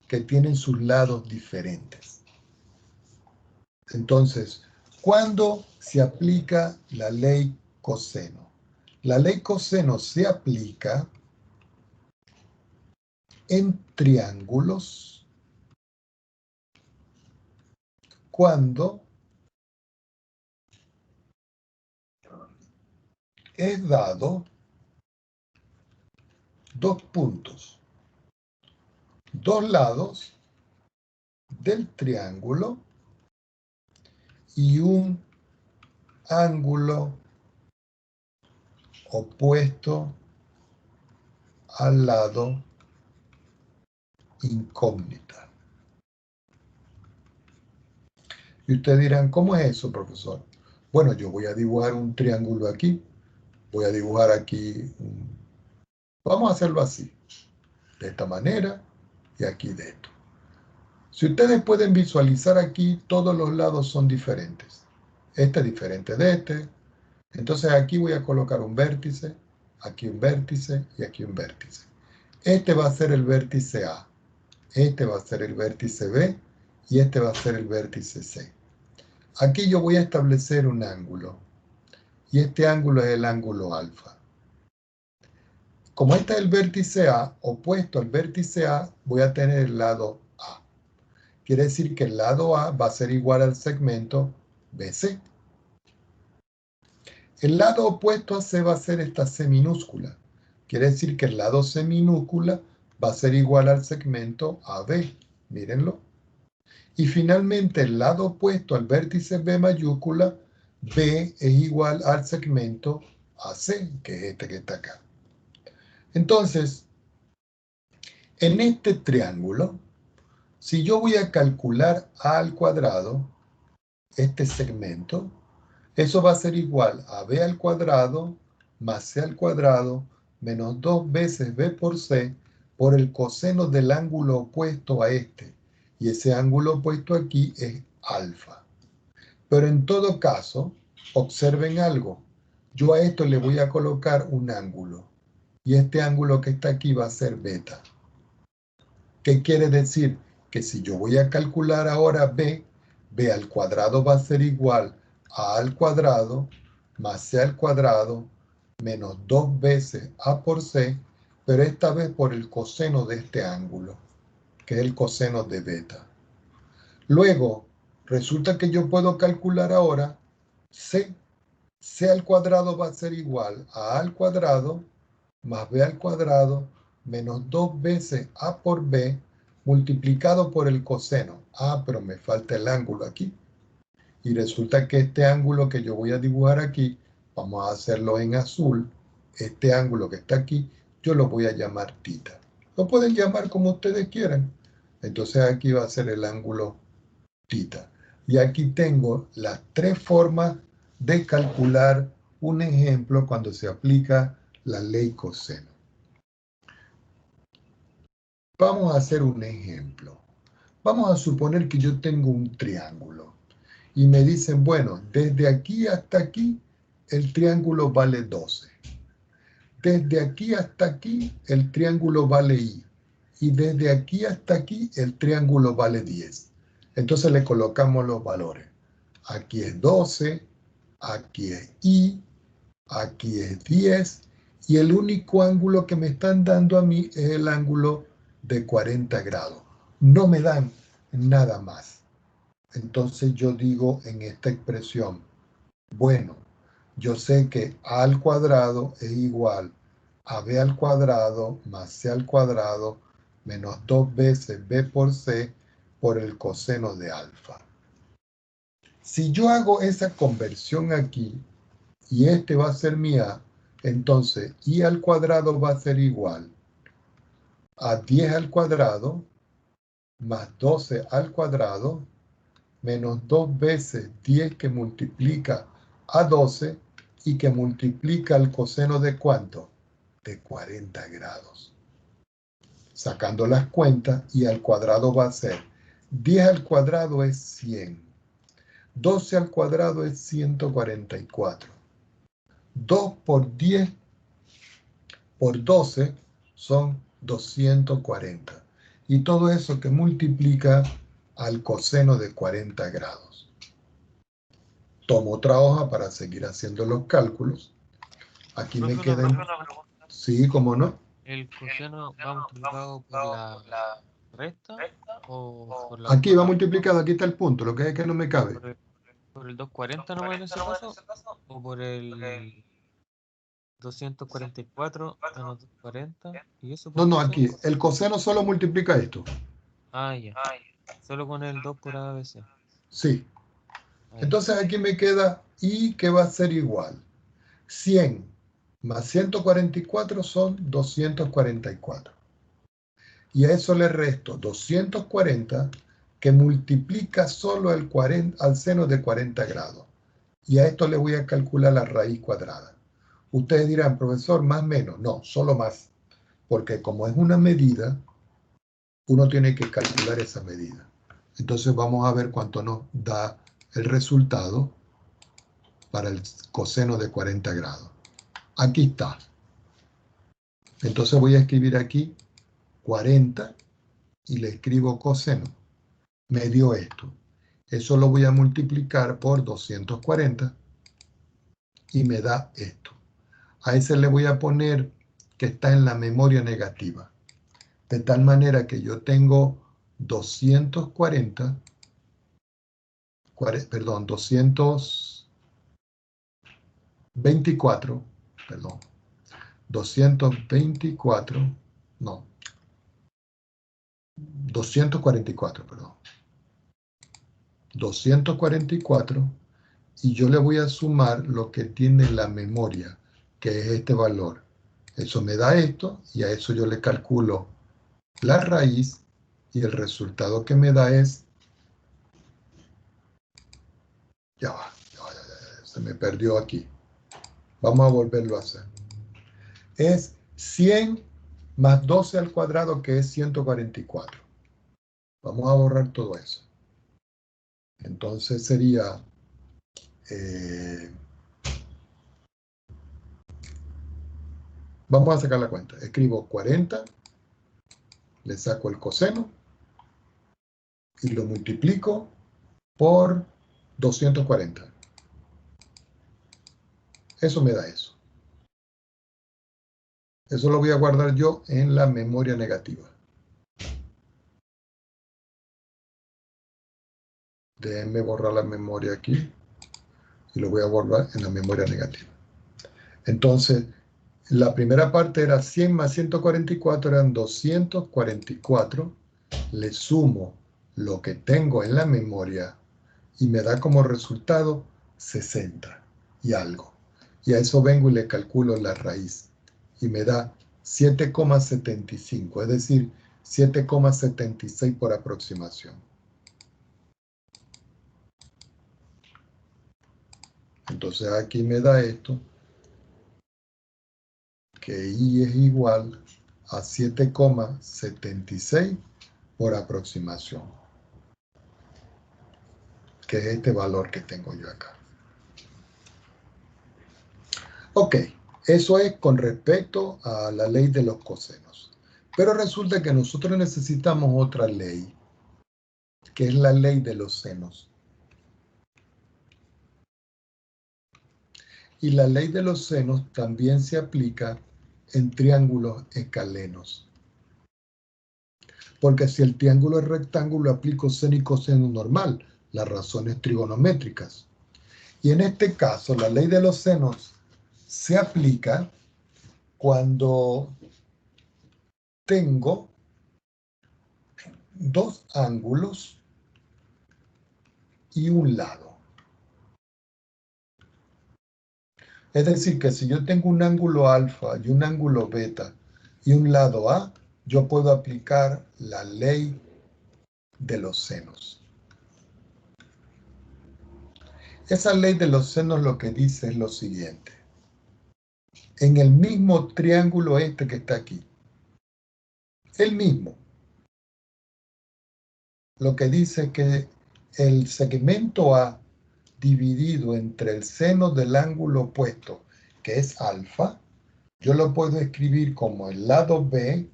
que tienen sus lados diferentes. Entonces, ¿cuándo se aplica la ley coseno? La ley coseno se aplica en triángulos cuando es dado dos puntos, dos lados del triángulo y un ángulo opuesto al lado incógnita. Y ustedes dirán, ¿cómo es eso, profesor? Bueno, yo voy a dibujar un triángulo aquí, voy a dibujar aquí, vamos a hacerlo así, de esta manera y aquí de esto. Si ustedes pueden visualizar aquí, todos los lados son diferentes. Este es diferente de este. Entonces aquí voy a colocar un vértice, aquí un vértice y aquí un vértice. Este va a ser el vértice A, este va a ser el vértice B y este va a ser el vértice C. Aquí yo voy a establecer un ángulo y este ángulo es el ángulo alfa. Como este es el vértice A, opuesto al vértice A, voy a tener el lado A. Quiere decir que el lado A va a ser igual al segmento BC. El lado opuesto a C va a ser esta C minúscula. Quiere decir que el lado C minúscula va a ser igual al segmento AB. Mírenlo. Y finalmente, el lado opuesto al vértice B mayúscula, B es igual al segmento AC, que es este que está acá. Entonces, en este triángulo, si yo voy a calcular A al cuadrado, este segmento, eso va a ser igual a B al cuadrado más C al cuadrado menos 2 veces B por C por el coseno del ángulo opuesto a este. Y ese ángulo opuesto aquí es alfa. Pero en todo caso, observen algo. Yo a esto le voy a colocar un ángulo. Y este ángulo que está aquí va a ser beta. ¿Qué quiere decir? Que si yo voy a calcular ahora B, B al cuadrado va a ser igual a al cuadrado más C al cuadrado menos 2 veces A por C, pero esta vez por el coseno de este ángulo, que es el coseno de beta. Luego, resulta que yo puedo calcular ahora C. C al cuadrado va a ser igual a al cuadrado más B al cuadrado menos 2 veces A por B multiplicado por el coseno. Ah, pero me falta el ángulo aquí. Y resulta que este ángulo que yo voy a dibujar aquí, vamos a hacerlo en azul, este ángulo que está aquí, yo lo voy a llamar tita. Lo pueden llamar como ustedes quieran. Entonces aquí va a ser el ángulo tita. Y aquí tengo las tres formas de calcular un ejemplo cuando se aplica la ley coseno. Vamos a hacer un ejemplo. Vamos a suponer que yo tengo un triángulo y me dicen, bueno, desde aquí hasta aquí el triángulo vale 12. Desde aquí hasta aquí el triángulo vale I. Y desde aquí hasta aquí el triángulo vale 10. Entonces le colocamos los valores. Aquí es 12, aquí es I, aquí es 10. Y el único ángulo que me están dando a mí es el ángulo de 40 grados. No me dan nada más. Entonces yo digo en esta expresión, bueno, yo sé que A al cuadrado es igual a B al cuadrado más C al cuadrado menos 2 veces B por C por el coseno de alfa. Si yo hago esa conversión aquí, y este va a ser mi A, entonces I al cuadrado va a ser igual a 10 al cuadrado más 12 al cuadrado menos 2 veces 10 que multiplica a 12 y que multiplica el coseno de ¿cuánto? De 40 grados. Sacando las cuentas, y al cuadrado va a ser 10 al cuadrado es 100. 12 al cuadrado es 144. 2 por 10 por 12 son 240. Y todo eso que multiplica al coseno de 40 grados. Tomo otra hoja para seguir haciendo los cálculos. Aquí me quedan... Sí, ¿cómo no? ¿El coseno va multiplicado por la recta o por la Aquí va cuadrada? multiplicado, aquí está el punto, lo que es que no me cabe. ¿Por el 240 nomás en ese caso? ¿O por el 244 menos 240? ¿Y eso No, por no, qué se aquí, hace? el coseno solo multiplica esto. Ah, ya. Solo con el 2 por ABC. Sí. Ah, ya. Entonces aquí me queda I que va a ser igual. 100 más 144 son 244. Y a eso le resto 240 que multiplica solo al seno de 40 grados. Y a esto le voy a calcular la raíz cuadrada. Ustedes dirán, profesor, más o menos. No, solo más. Porque como es una medida, uno tiene que calcular esa medida. Entonces vamos a ver cuánto nos da el resultado para el coseno de 40 grados. Aquí está. Entonces voy a escribir aquí 40 y le escribo coseno. Me dio esto. Eso lo voy a multiplicar por 240 y me da esto. A ese le voy a poner que está en la memoria negativa. De tal manera que yo tengo 240, perdón, 224, perdón, 224, no, 244, perdón. 244 y yo le voy a sumar lo que tiene la memoria, que es este valor. Eso me da esto y a eso yo le calculo la raíz y el resultado que me da es, ya va, se me perdió aquí. Vamos a volverlo a hacer. Es 100 más 12 al cuadrado, que es 144. Vamos a borrar todo eso. Entonces sería vamos a sacar la cuenta. Escribo 40, le saco el coseno y lo multiplico por 240. Eso me da eso. Eso lo voy a guardar yo en la memoria negativa. Déjenme borrar la memoria aquí y lo voy a borrar en la memoria negativa. Entonces, la primera parte era 100 más 144, eran 244. Le sumo lo que tengo en la memoria y me da como resultado 60 y algo. Y a eso vengo y le calculo la raíz. Y me da 7,75, es decir, 7,76 por aproximación. Entonces aquí me da esto, que I es igual a 7,76 por aproximación, que es este valor que tengo yo acá. Ok, eso es con respecto a la ley de los cosenos. Pero resulta que nosotros necesitamos otra ley, que es la ley de los senos. Y la ley de los senos también se aplica en triángulos escalenos. Porque si el triángulo es rectángulo, aplico seno y coseno normal, las razones trigonométricas. Y en este caso, la ley de los senos se aplica cuando tengo dos ángulos y un lado. Es decir, que si yo tengo un ángulo alfa y un ángulo beta y un lado A, yo puedo aplicar la ley de los senos. Esa ley de los senos lo que dice es lo siguiente. En el mismo triángulo este que está aquí, el mismo, lo que dice es que el segmento A dividido entre el seno del ángulo opuesto, que es alfa, yo lo puedo escribir como el lado B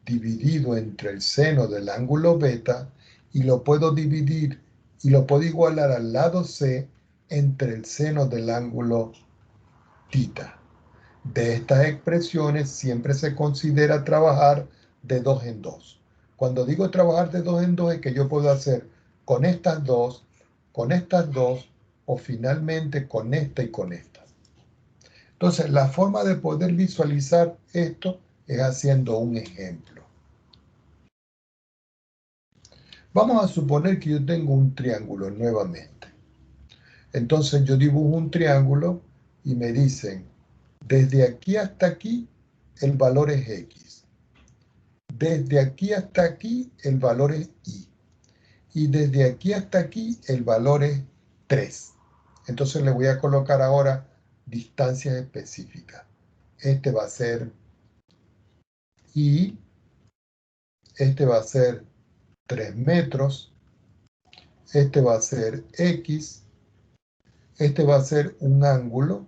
dividido entre el seno del ángulo beta y lo puedo dividir y lo puedo igualar al lado C entre el seno del ángulo tita. De estas expresiones siempre se considera trabajar de dos en dos. Cuando digo trabajar de dos en dos es que yo puedo hacer con estas dos o finalmente con esta y con esta. Entonces, la forma de poder visualizar esto es haciendo un ejemplo. Vamos a suponer que yo tengo un triángulo nuevamente. Entonces, yo dibujo un triángulo y me dicen, desde aquí hasta aquí, el valor es X. Desde aquí hasta aquí, el valor es Y. Y desde aquí hasta aquí, el valor es 3. Entonces, le voy a colocar ahora distancias específicas. Este va a ser Y. Este va a ser 3 metros. Este va a ser X. Este va a ser un ángulo.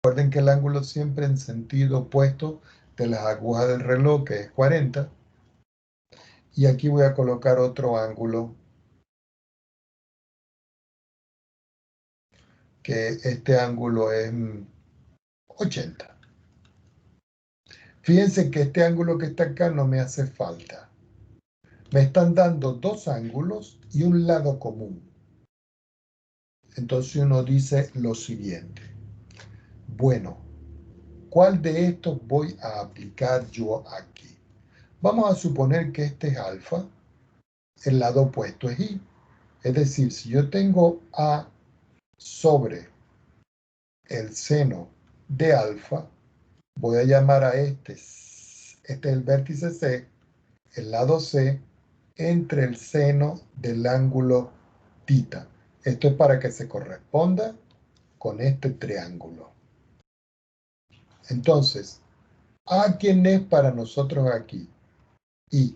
Recuerden que el ángulo siempre en sentido opuesto de las agujas del reloj, que es 40. Y aquí voy a colocar otro ángulo, que este ángulo es 80. Fíjense que este ángulo que está acá no me hace falta. Me están dando dos ángulos y un lado común. Entonces uno dice lo siguiente. Bueno, ¿cuál de estos voy a aplicar yo aquí? Vamos a suponer que este es alfa, el lado opuesto es Y. Es decir, si yo tengo A sobre el seno de alfa, voy a llamar a este es el vértice C, el lado C, entre el seno del ángulo θ. Esto es para que se corresponda con este triángulo. Entonces, ¿a quién es para nosotros aquí? Y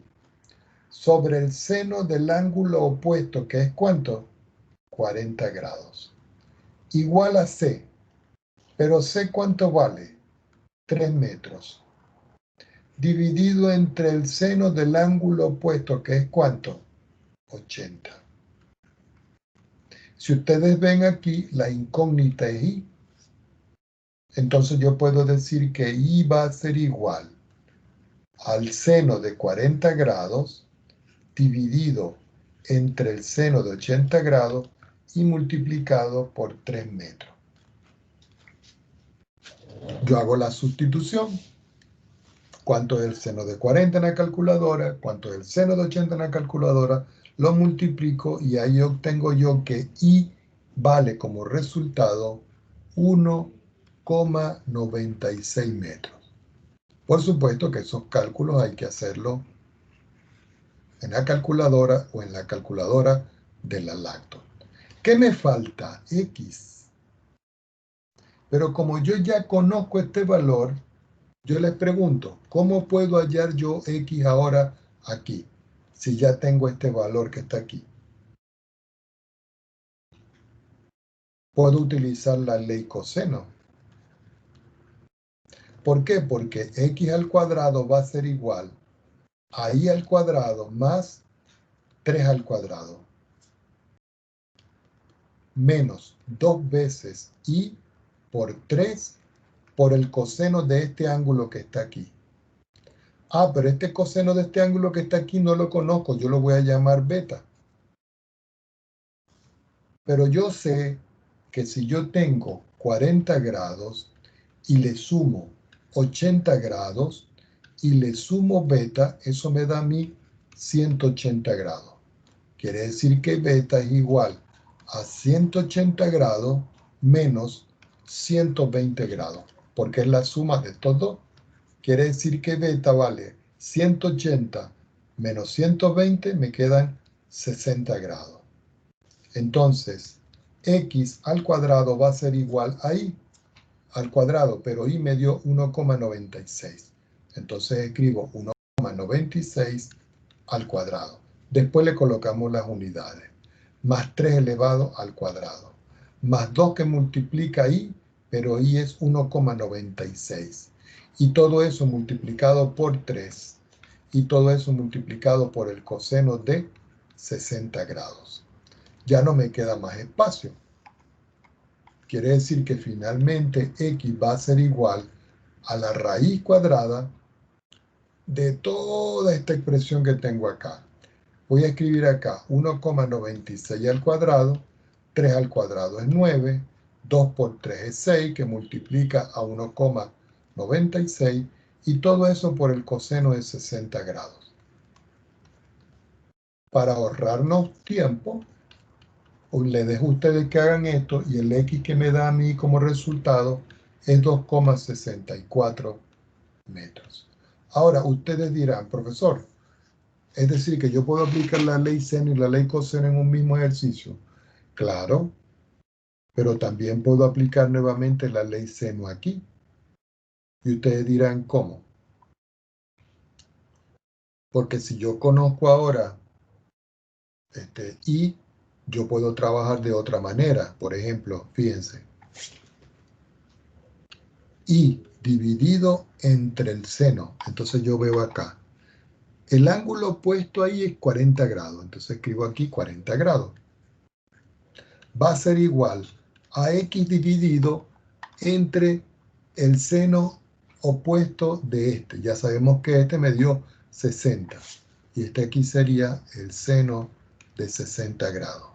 sobre el seno del ángulo opuesto, que es ¿cuánto? 40 grados. Igual a C. Pero C, ¿cuánto vale? 3 metros. Dividido entre el seno del ángulo opuesto, que es ¿cuánto? 80. Si ustedes ven aquí, la incógnita es I. Entonces yo puedo decir que I va a ser igual al seno de 40 grados dividido entre el seno de 80 grados y multiplicado por 3 metros. Yo hago la sustitución. ¿Cuánto es el seno de 40 en la calculadora? ¿Cuánto es el seno de 80 en la calculadora? Lo multiplico y ahí obtengo yo que I vale como resultado 1,96 metros. Por supuesto que esos cálculos hay que hacerlo en la calculadora o en la calculadora de la lacto. ¿Qué me falta? X. Pero como yo ya conozco este valor, yo les pregunto, ¿cómo puedo hallar yo X ahora aquí? Si ya tengo este valor que está aquí. Puedo utilizar la ley coseno. ¿Por qué? Porque X al cuadrado va a ser igual a Y al cuadrado más 3 al cuadrado. Menos 2 veces Y por 3 por el coseno de este ángulo que está aquí. Ah, pero este coseno de este ángulo que está aquí no lo conozco, yo lo voy a llamar beta. Pero yo sé que si yo tengo 40 grados y le sumo 80 grados y le sumo beta, eso me da a mí 180 grados. Quiere decir que beta es igual a 180 grados menos 120 grados, porque es la suma de estos dos. Quiere decir que beta vale 180 menos 120, me quedan 60 grados. Entonces, x al cuadrado va a ser igual a y al cuadrado, pero y me dio 1,96. Entonces escribo 1,96 al cuadrado. Después le colocamos las unidades. Más 3 elevado al cuadrado. Más 2 que multiplica y, pero y es 1,96. Y todo eso multiplicado por 3. Y todo eso multiplicado por el coseno de 60 grados. Ya no me queda más espacio. Quiere decir que finalmente x va a ser igual a la raíz cuadrada de toda esta expresión que tengo acá. Voy a escribir acá 1,96 al cuadrado, 3 al cuadrado es 9, 2 por 3 es 6, que multiplica a 1,96, y todo eso por el coseno de 60 grados. Para ahorrarnos tiempo, les dejo a ustedes que hagan esto, y el X que me da a mí como resultado es 2,64 metros. Ahora, ustedes dirán, profesor, es decir, que yo puedo aplicar la ley seno y la ley coseno en un mismo ejercicio. Claro, pero también puedo aplicar nuevamente la ley seno aquí. Y ustedes dirán, ¿cómo? Porque si yo conozco ahora y yo puedo trabajar de otra manera. Por ejemplo, fíjense. Y dividido entre el seno. Entonces yo veo acá. El ángulo opuesto ahí es 40 grados. Entonces escribo aquí 40 grados. Va a ser igual a x dividido entre el seno opuesto de este. Ya sabemos que este me dio 60. Y este aquí sería el seno de 60 grados.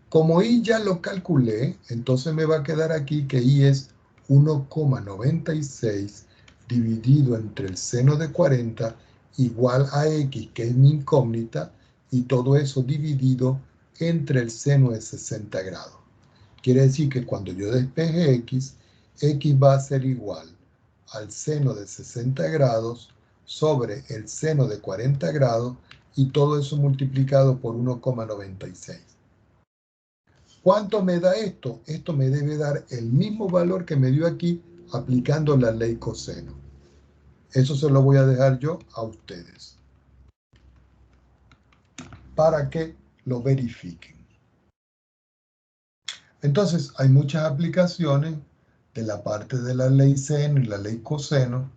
Como y ya lo calculé, entonces me va a quedar aquí que y es 1,96 dividido entre el seno de 40 igual a x, que es mi incógnita, y todo eso dividido entre el seno de 60 grados. Quiere decir que cuando yo despeje x, x va a ser igual al seno de 60 grados sobre el seno de 40 grados y todo eso multiplicado por 1,96. ¿Cuánto me da esto? Esto me debe dar el mismo valor que me dio aquí aplicando la ley coseno. Eso se lo voy a dejar yo a ustedes para que lo verifiquen. Entonces, hay muchas aplicaciones de la parte de la ley seno y la ley coseno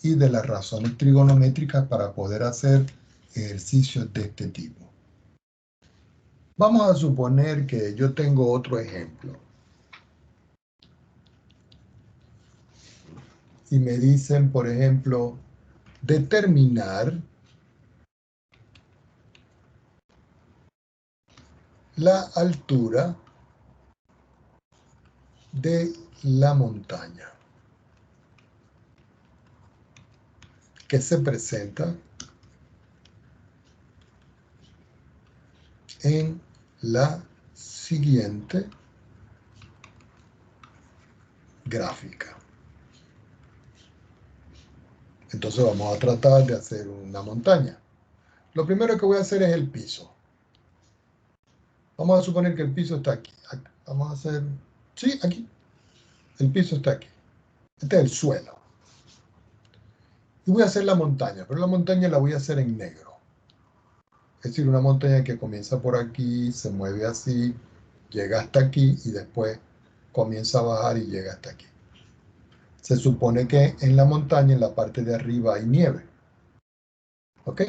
y de las razones trigonométricas para poder hacer ejercicios de este tipo. Vamos a suponer que yo tengo otro ejemplo. Y me dicen, por ejemplo, determinar la altura de la montaña que se presenta en la siguiente gráfica. Entonces vamos a tratar de hacer una montaña. Lo primero que voy a hacer es el piso. Vamos a suponer que el piso está aquí. Vamos a hacer... Sí, aquí. El piso está aquí. Este es el suelo. Y voy a hacer la montaña, pero la montaña la voy a hacer en negro. Es decir, una montaña que comienza por aquí, se mueve así, llega hasta aquí y después comienza a bajar y llega hasta aquí. Se supone que en la montaña, en la parte de arriba, hay nieve. ¿Ok?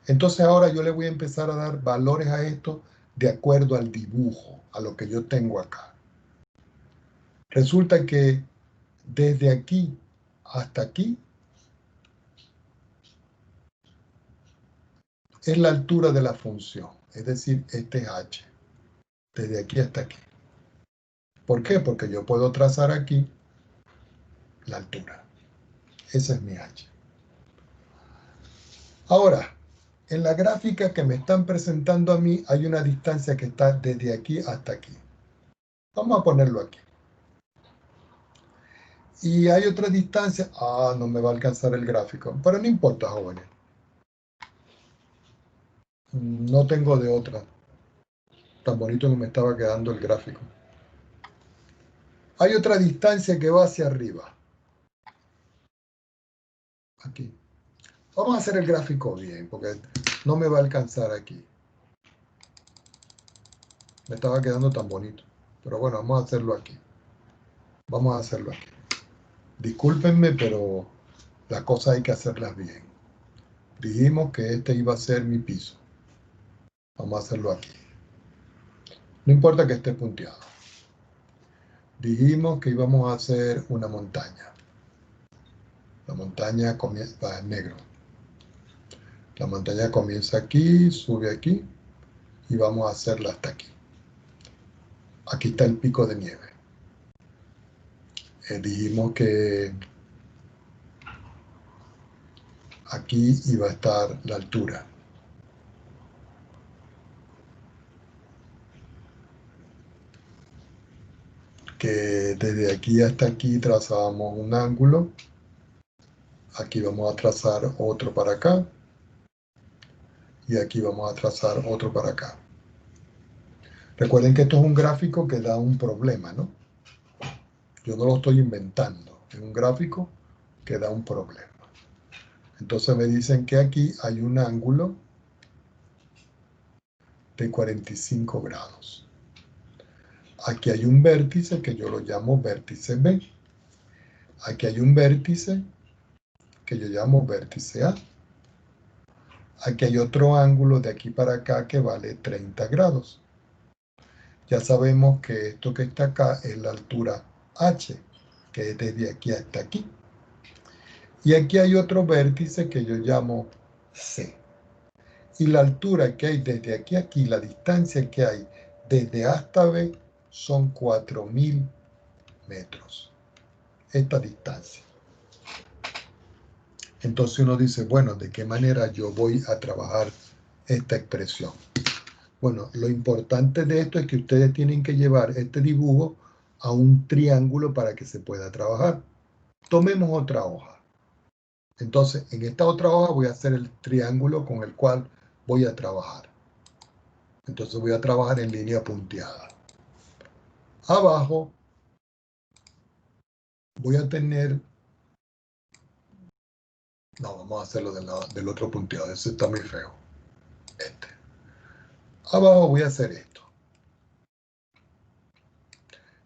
Entonces ahora yo le voy a empezar a dar valores a esto de acuerdo al dibujo, a lo que yo tengo acá. Resulta que desde aquí hasta aquí es la altura de la función. Es decir, este es h. Desde aquí hasta aquí. ¿Por qué? Porque yo puedo trazar aquí la altura. Ese es mi h. Ahora, en la gráfica que me están presentando a mí hay una distancia que está desde aquí hasta aquí. Vamos a ponerlo aquí. Y hay otra distancia. No me va a alcanzar el gráfico. Pero no importa, jóvenes. No tengo de otra. Tan bonito que me estaba quedando el gráfico. Hay otra distancia que va hacia arriba. Aquí. Vamos a hacer el gráfico bien, porque no me va a alcanzar aquí. Me estaba quedando tan bonito. Pero bueno, vamos a hacerlo aquí. Vamos a hacerlo aquí. Discúlpenme, pero las cosas hay que hacerlas bien. Dijimos que este iba a ser mi piso. Vamos a hacerlo aquí. No importa que esté punteado. Dijimos que íbamos a hacer una montaña. La montaña comienza en negro. La montaña comienza aquí, sube aquí y vamos a hacerla hasta aquí. Aquí está el pico de nieve. Dijimos que aquí iba a estar la altura. Que desde aquí hasta aquí trazábamos un ángulo. Aquí vamos a trazar otro para acá. Y aquí vamos a trazar otro para acá. Recuerden que esto es un gráfico que da un problema, ¿no? Yo no lo estoy inventando. Es un gráfico que da un problema. Entonces me dicen que aquí hay un ángulo de 45 grados. Aquí hay un vértice que yo lo llamo vértice B. Aquí hay un vértice que yo llamo vértice A. Aquí hay otro ángulo de aquí para acá que vale 30 grados. Ya sabemos que esto que está acá es la altura H, que es desde aquí hasta aquí. Y aquí hay otro vértice que yo llamo C. Y la altura que hay desde aquí a aquí, la distancia que hay desde A hasta B, son 4000 metros. Esta distancia. Entonces uno dice, bueno, ¿de qué manera yo voy a trabajar esta expresión? Bueno, lo importante de esto es que ustedes tienen que llevar este dibujo a un triángulo para que se pueda trabajar. Tomemos otra hoja. Entonces, en esta otra hoja voy a hacer el triángulo con el cual voy a trabajar. Entonces voy a trabajar en línea punteada. Abajo voy a tener... No, vamos a hacerlo del otro punteado. Ese está muy feo. Este. Abajo voy a hacer esto.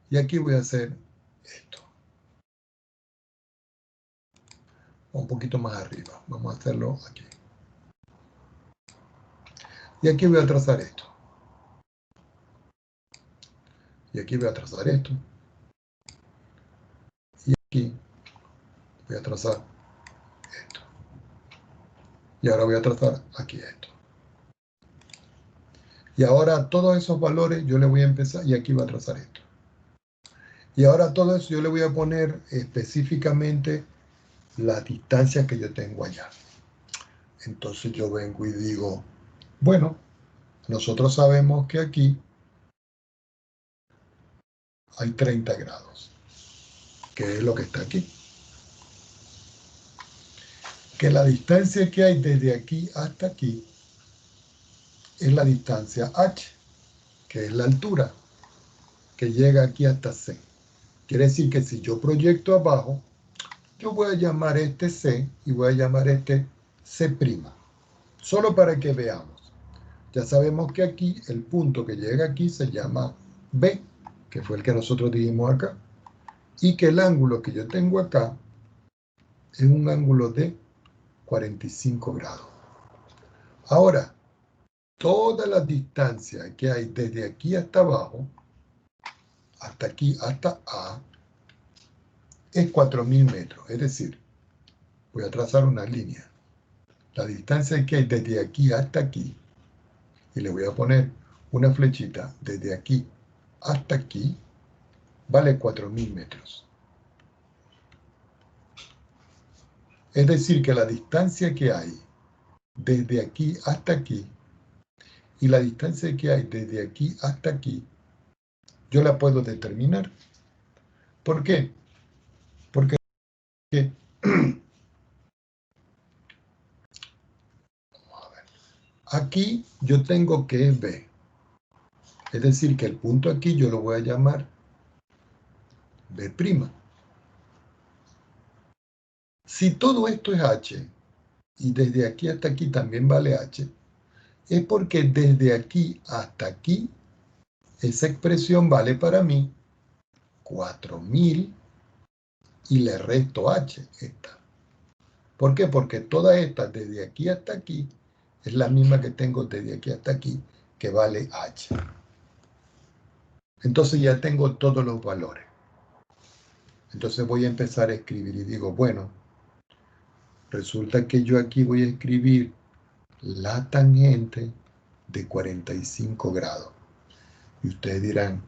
Y aquí voy a hacer esto. Un poquito más arriba. Vamos a hacerlo aquí. Y aquí voy a trazar esto. Y aquí voy a trazar esto. Y aquí voy a trazar esto. Y ahora voy a trazar aquí esto. Y ahora todos esos valores yo le voy a empezar, y aquí voy a trazar esto. Y ahora todo eso yo le voy a poner específicamente las distancias que yo tengo allá. Entonces yo vengo y digo, bueno, nosotros sabemos que aquí hay 30 grados, que es lo que está aquí. Que la distancia que hay desde aquí hasta aquí es la distancia h, que es la altura, que llega aquí hasta c. Quiere decir que si yo proyecto abajo, yo voy a llamar este c y voy a llamar este c'. Solo para que veamos. Ya sabemos que aquí, el punto que llega aquí se llama B, que fue el que nosotros dijimos acá. Y que el ángulo que yo tengo acá es un ángulo de 45 grados. Ahora, toda la distancia que hay desde aquí hasta abajo, hasta aquí, hasta A, es 4.000 metros. Es decir, voy a trazar una línea. La distancia que hay desde aquí hasta aquí, y le voy a poner una flechita desde aquí hasta aquí, vale 4.000 metros. Es decir, que la distancia que hay desde aquí hasta aquí y la distancia que hay desde aquí hasta aquí, yo la puedo determinar. ¿Por qué? Porque aquí yo tengo que es B. Es decir, que el punto aquí yo lo voy a llamar B'. Si todo esto es H, y desde aquí hasta aquí también vale H, es porque desde aquí hasta aquí, esa expresión vale para mí 4.000 y le resto H, esta. ¿Por qué? Porque toda esta desde aquí hasta aquí es la misma que tengo desde aquí hasta aquí, que vale H. Entonces ya tengo todos los valores. Entonces voy a empezar a escribir y digo, bueno, resulta que yo aquí voy a escribir la tangente de 45 grados. Y ustedes dirán,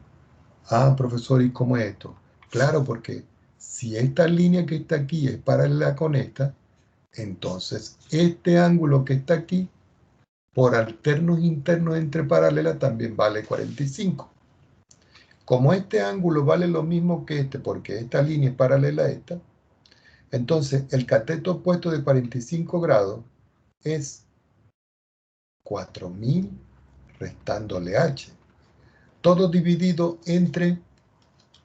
ah, profesor, ¿y cómo es esto? Claro, porque si esta línea que está aquí es paralela con esta, entonces este ángulo que está aquí, por alternos internos entre paralelas, también vale 45. Como este ángulo vale lo mismo que este, porque esta línea es paralela a esta, entonces el cateto opuesto de 45 grados es 4.000 restándole h. Todo dividido entre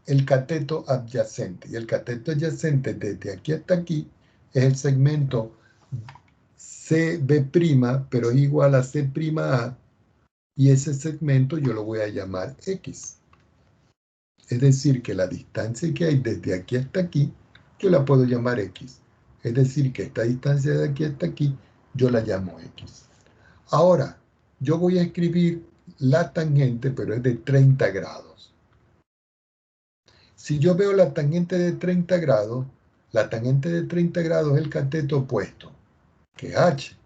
el cateto adyacente. Y el cateto adyacente desde aquí hasta aquí es el segmento CB', pero es igual a C'A, y ese segmento yo lo voy a llamar X. Es decir, que la distancia que hay desde aquí hasta aquí, yo la puedo llamar X. Es decir, que esta distancia de aquí hasta aquí, yo la llamo X. Ahora, yo voy a escribir la tangente, pero es de 30 grados. Si yo veo la tangente de 30 grados, la tangente de 30 grados es el cateto opuesto, que es H.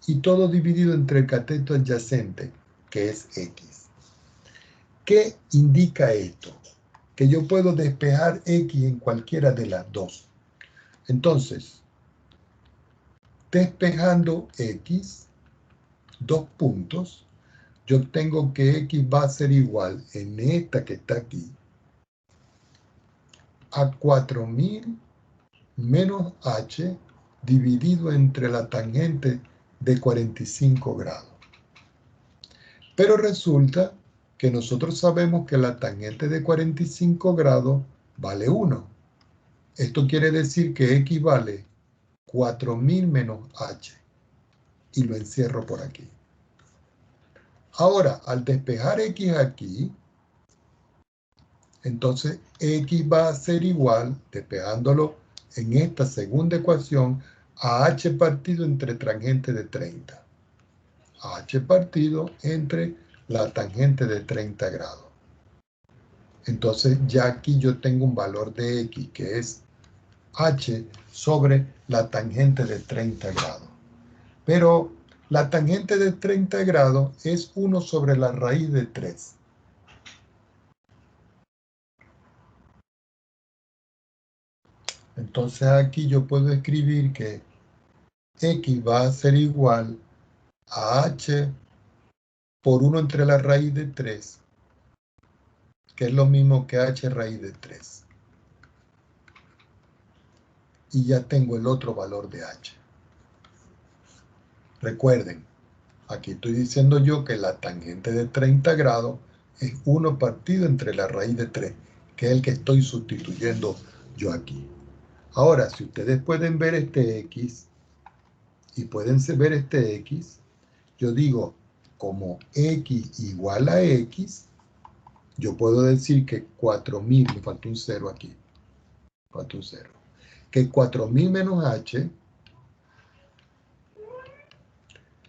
Y todo dividido entre el cateto adyacente, que es X. ¿Qué indica esto? Que yo puedo despejar X en cualquiera de las dos. Entonces, despejando X, dos puntos, yo tengo que X va a ser igual en esta que está aquí a 4000 menos H dividido entre la tangente de 45 grados. Pero resulta que nosotros sabemos que la tangente de 45 grados vale 1. Esto quiere decir que X vale 4000 menos H. Y lo encierro por aquí. Ahora, al despejar X aquí, entonces X va a ser igual, despejándolo en esta segunda ecuación, a H partido entre tangente de 30. H partido entre la tangente de 30 grados. Entonces ya aquí yo tengo un valor de X que es H sobre la tangente de 30 grados. Pero la tangente de 30 grados es 1 sobre la raíz de 3. Entonces aquí yo puedo escribir que X va a ser igual a H por 1 entre la raíz de 3, que es lo mismo que H raíz de 3. Y ya tengo el otro valor de H. Recuerden, aquí estoy diciendo yo que la tangente de 30 grados es 1 partido entre la raíz de 3, que es el que estoy sustituyendo yo aquí. Ahora, si ustedes pueden ver este X y pueden ver este X, yo digo, como X igual a X, yo puedo decir que 4000, me falta un 0 aquí, falta un 0, que 4000 menos H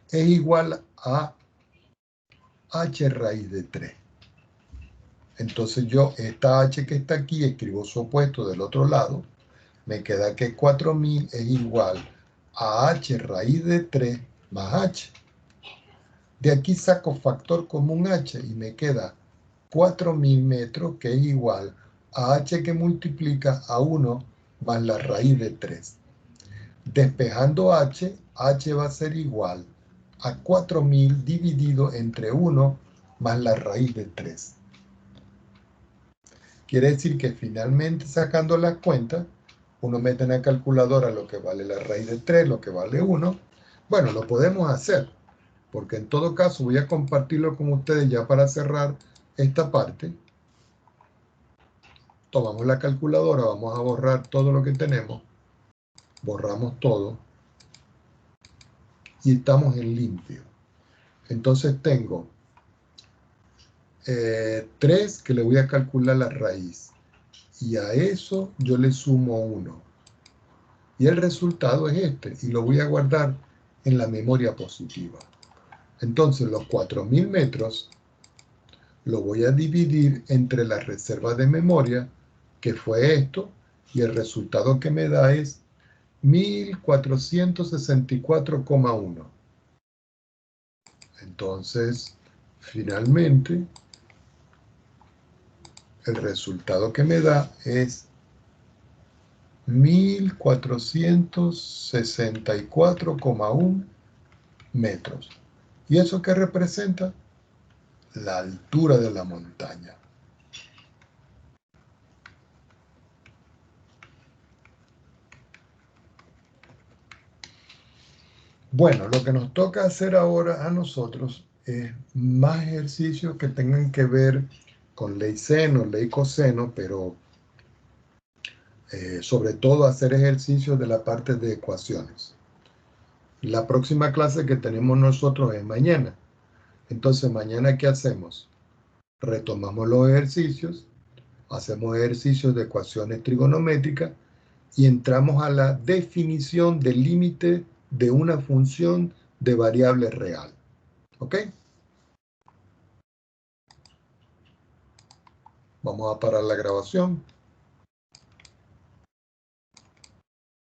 es igual a H raíz de 3. Entonces yo, esta H que está aquí, escribo su opuesto del otro lado, me queda que 4000 es igual a H raíz de 3 más H. De aquí saco factor común H y me queda 4000 metros, que es igual a H que multiplica a 1 más la raíz de 3. Despejando H, H va a ser igual a 4000 dividido entre 1 más la raíz de 3. Quiere decir que finalmente, sacando las cuentas, uno mete en la calculadora lo que vale la raíz de 3, lo que vale 1. Bueno, lo podemos hacer, porque en todo caso voy a compartirlo con ustedes ya para cerrar esta parte. Tomamos la calculadora, vamos a borrar todo lo que tenemos, borramos todo y estamos en limpio. Entonces tengo 3 que le voy a calcular la raíz y a eso yo le sumo 1. Y el resultado es este y lo voy a guardar en la memoria positiva. Entonces los 4000 metros lo voy a dividir entre la reserva de memoria, que fue esto, y el resultado que me da es 1464,1. Entonces, finalmente, el resultado que me da es 1464,1 metros. ¿Y eso qué representa? La altura de la montaña. Bueno, lo que nos toca hacer ahora a nosotros es más ejercicios que tengan que ver con ley seno, ley coseno, pero sobre todo hacer ejercicios de la parte de ecuaciones. La próxima clase que tenemos nosotros es mañana. Entonces, mañana, ¿qué hacemos? Retomamos los ejercicios, hacemos ejercicios de ecuaciones trigonométricas y entramos a la definición del límite de una función de variable real. ¿Ok? Vamos a parar la grabación.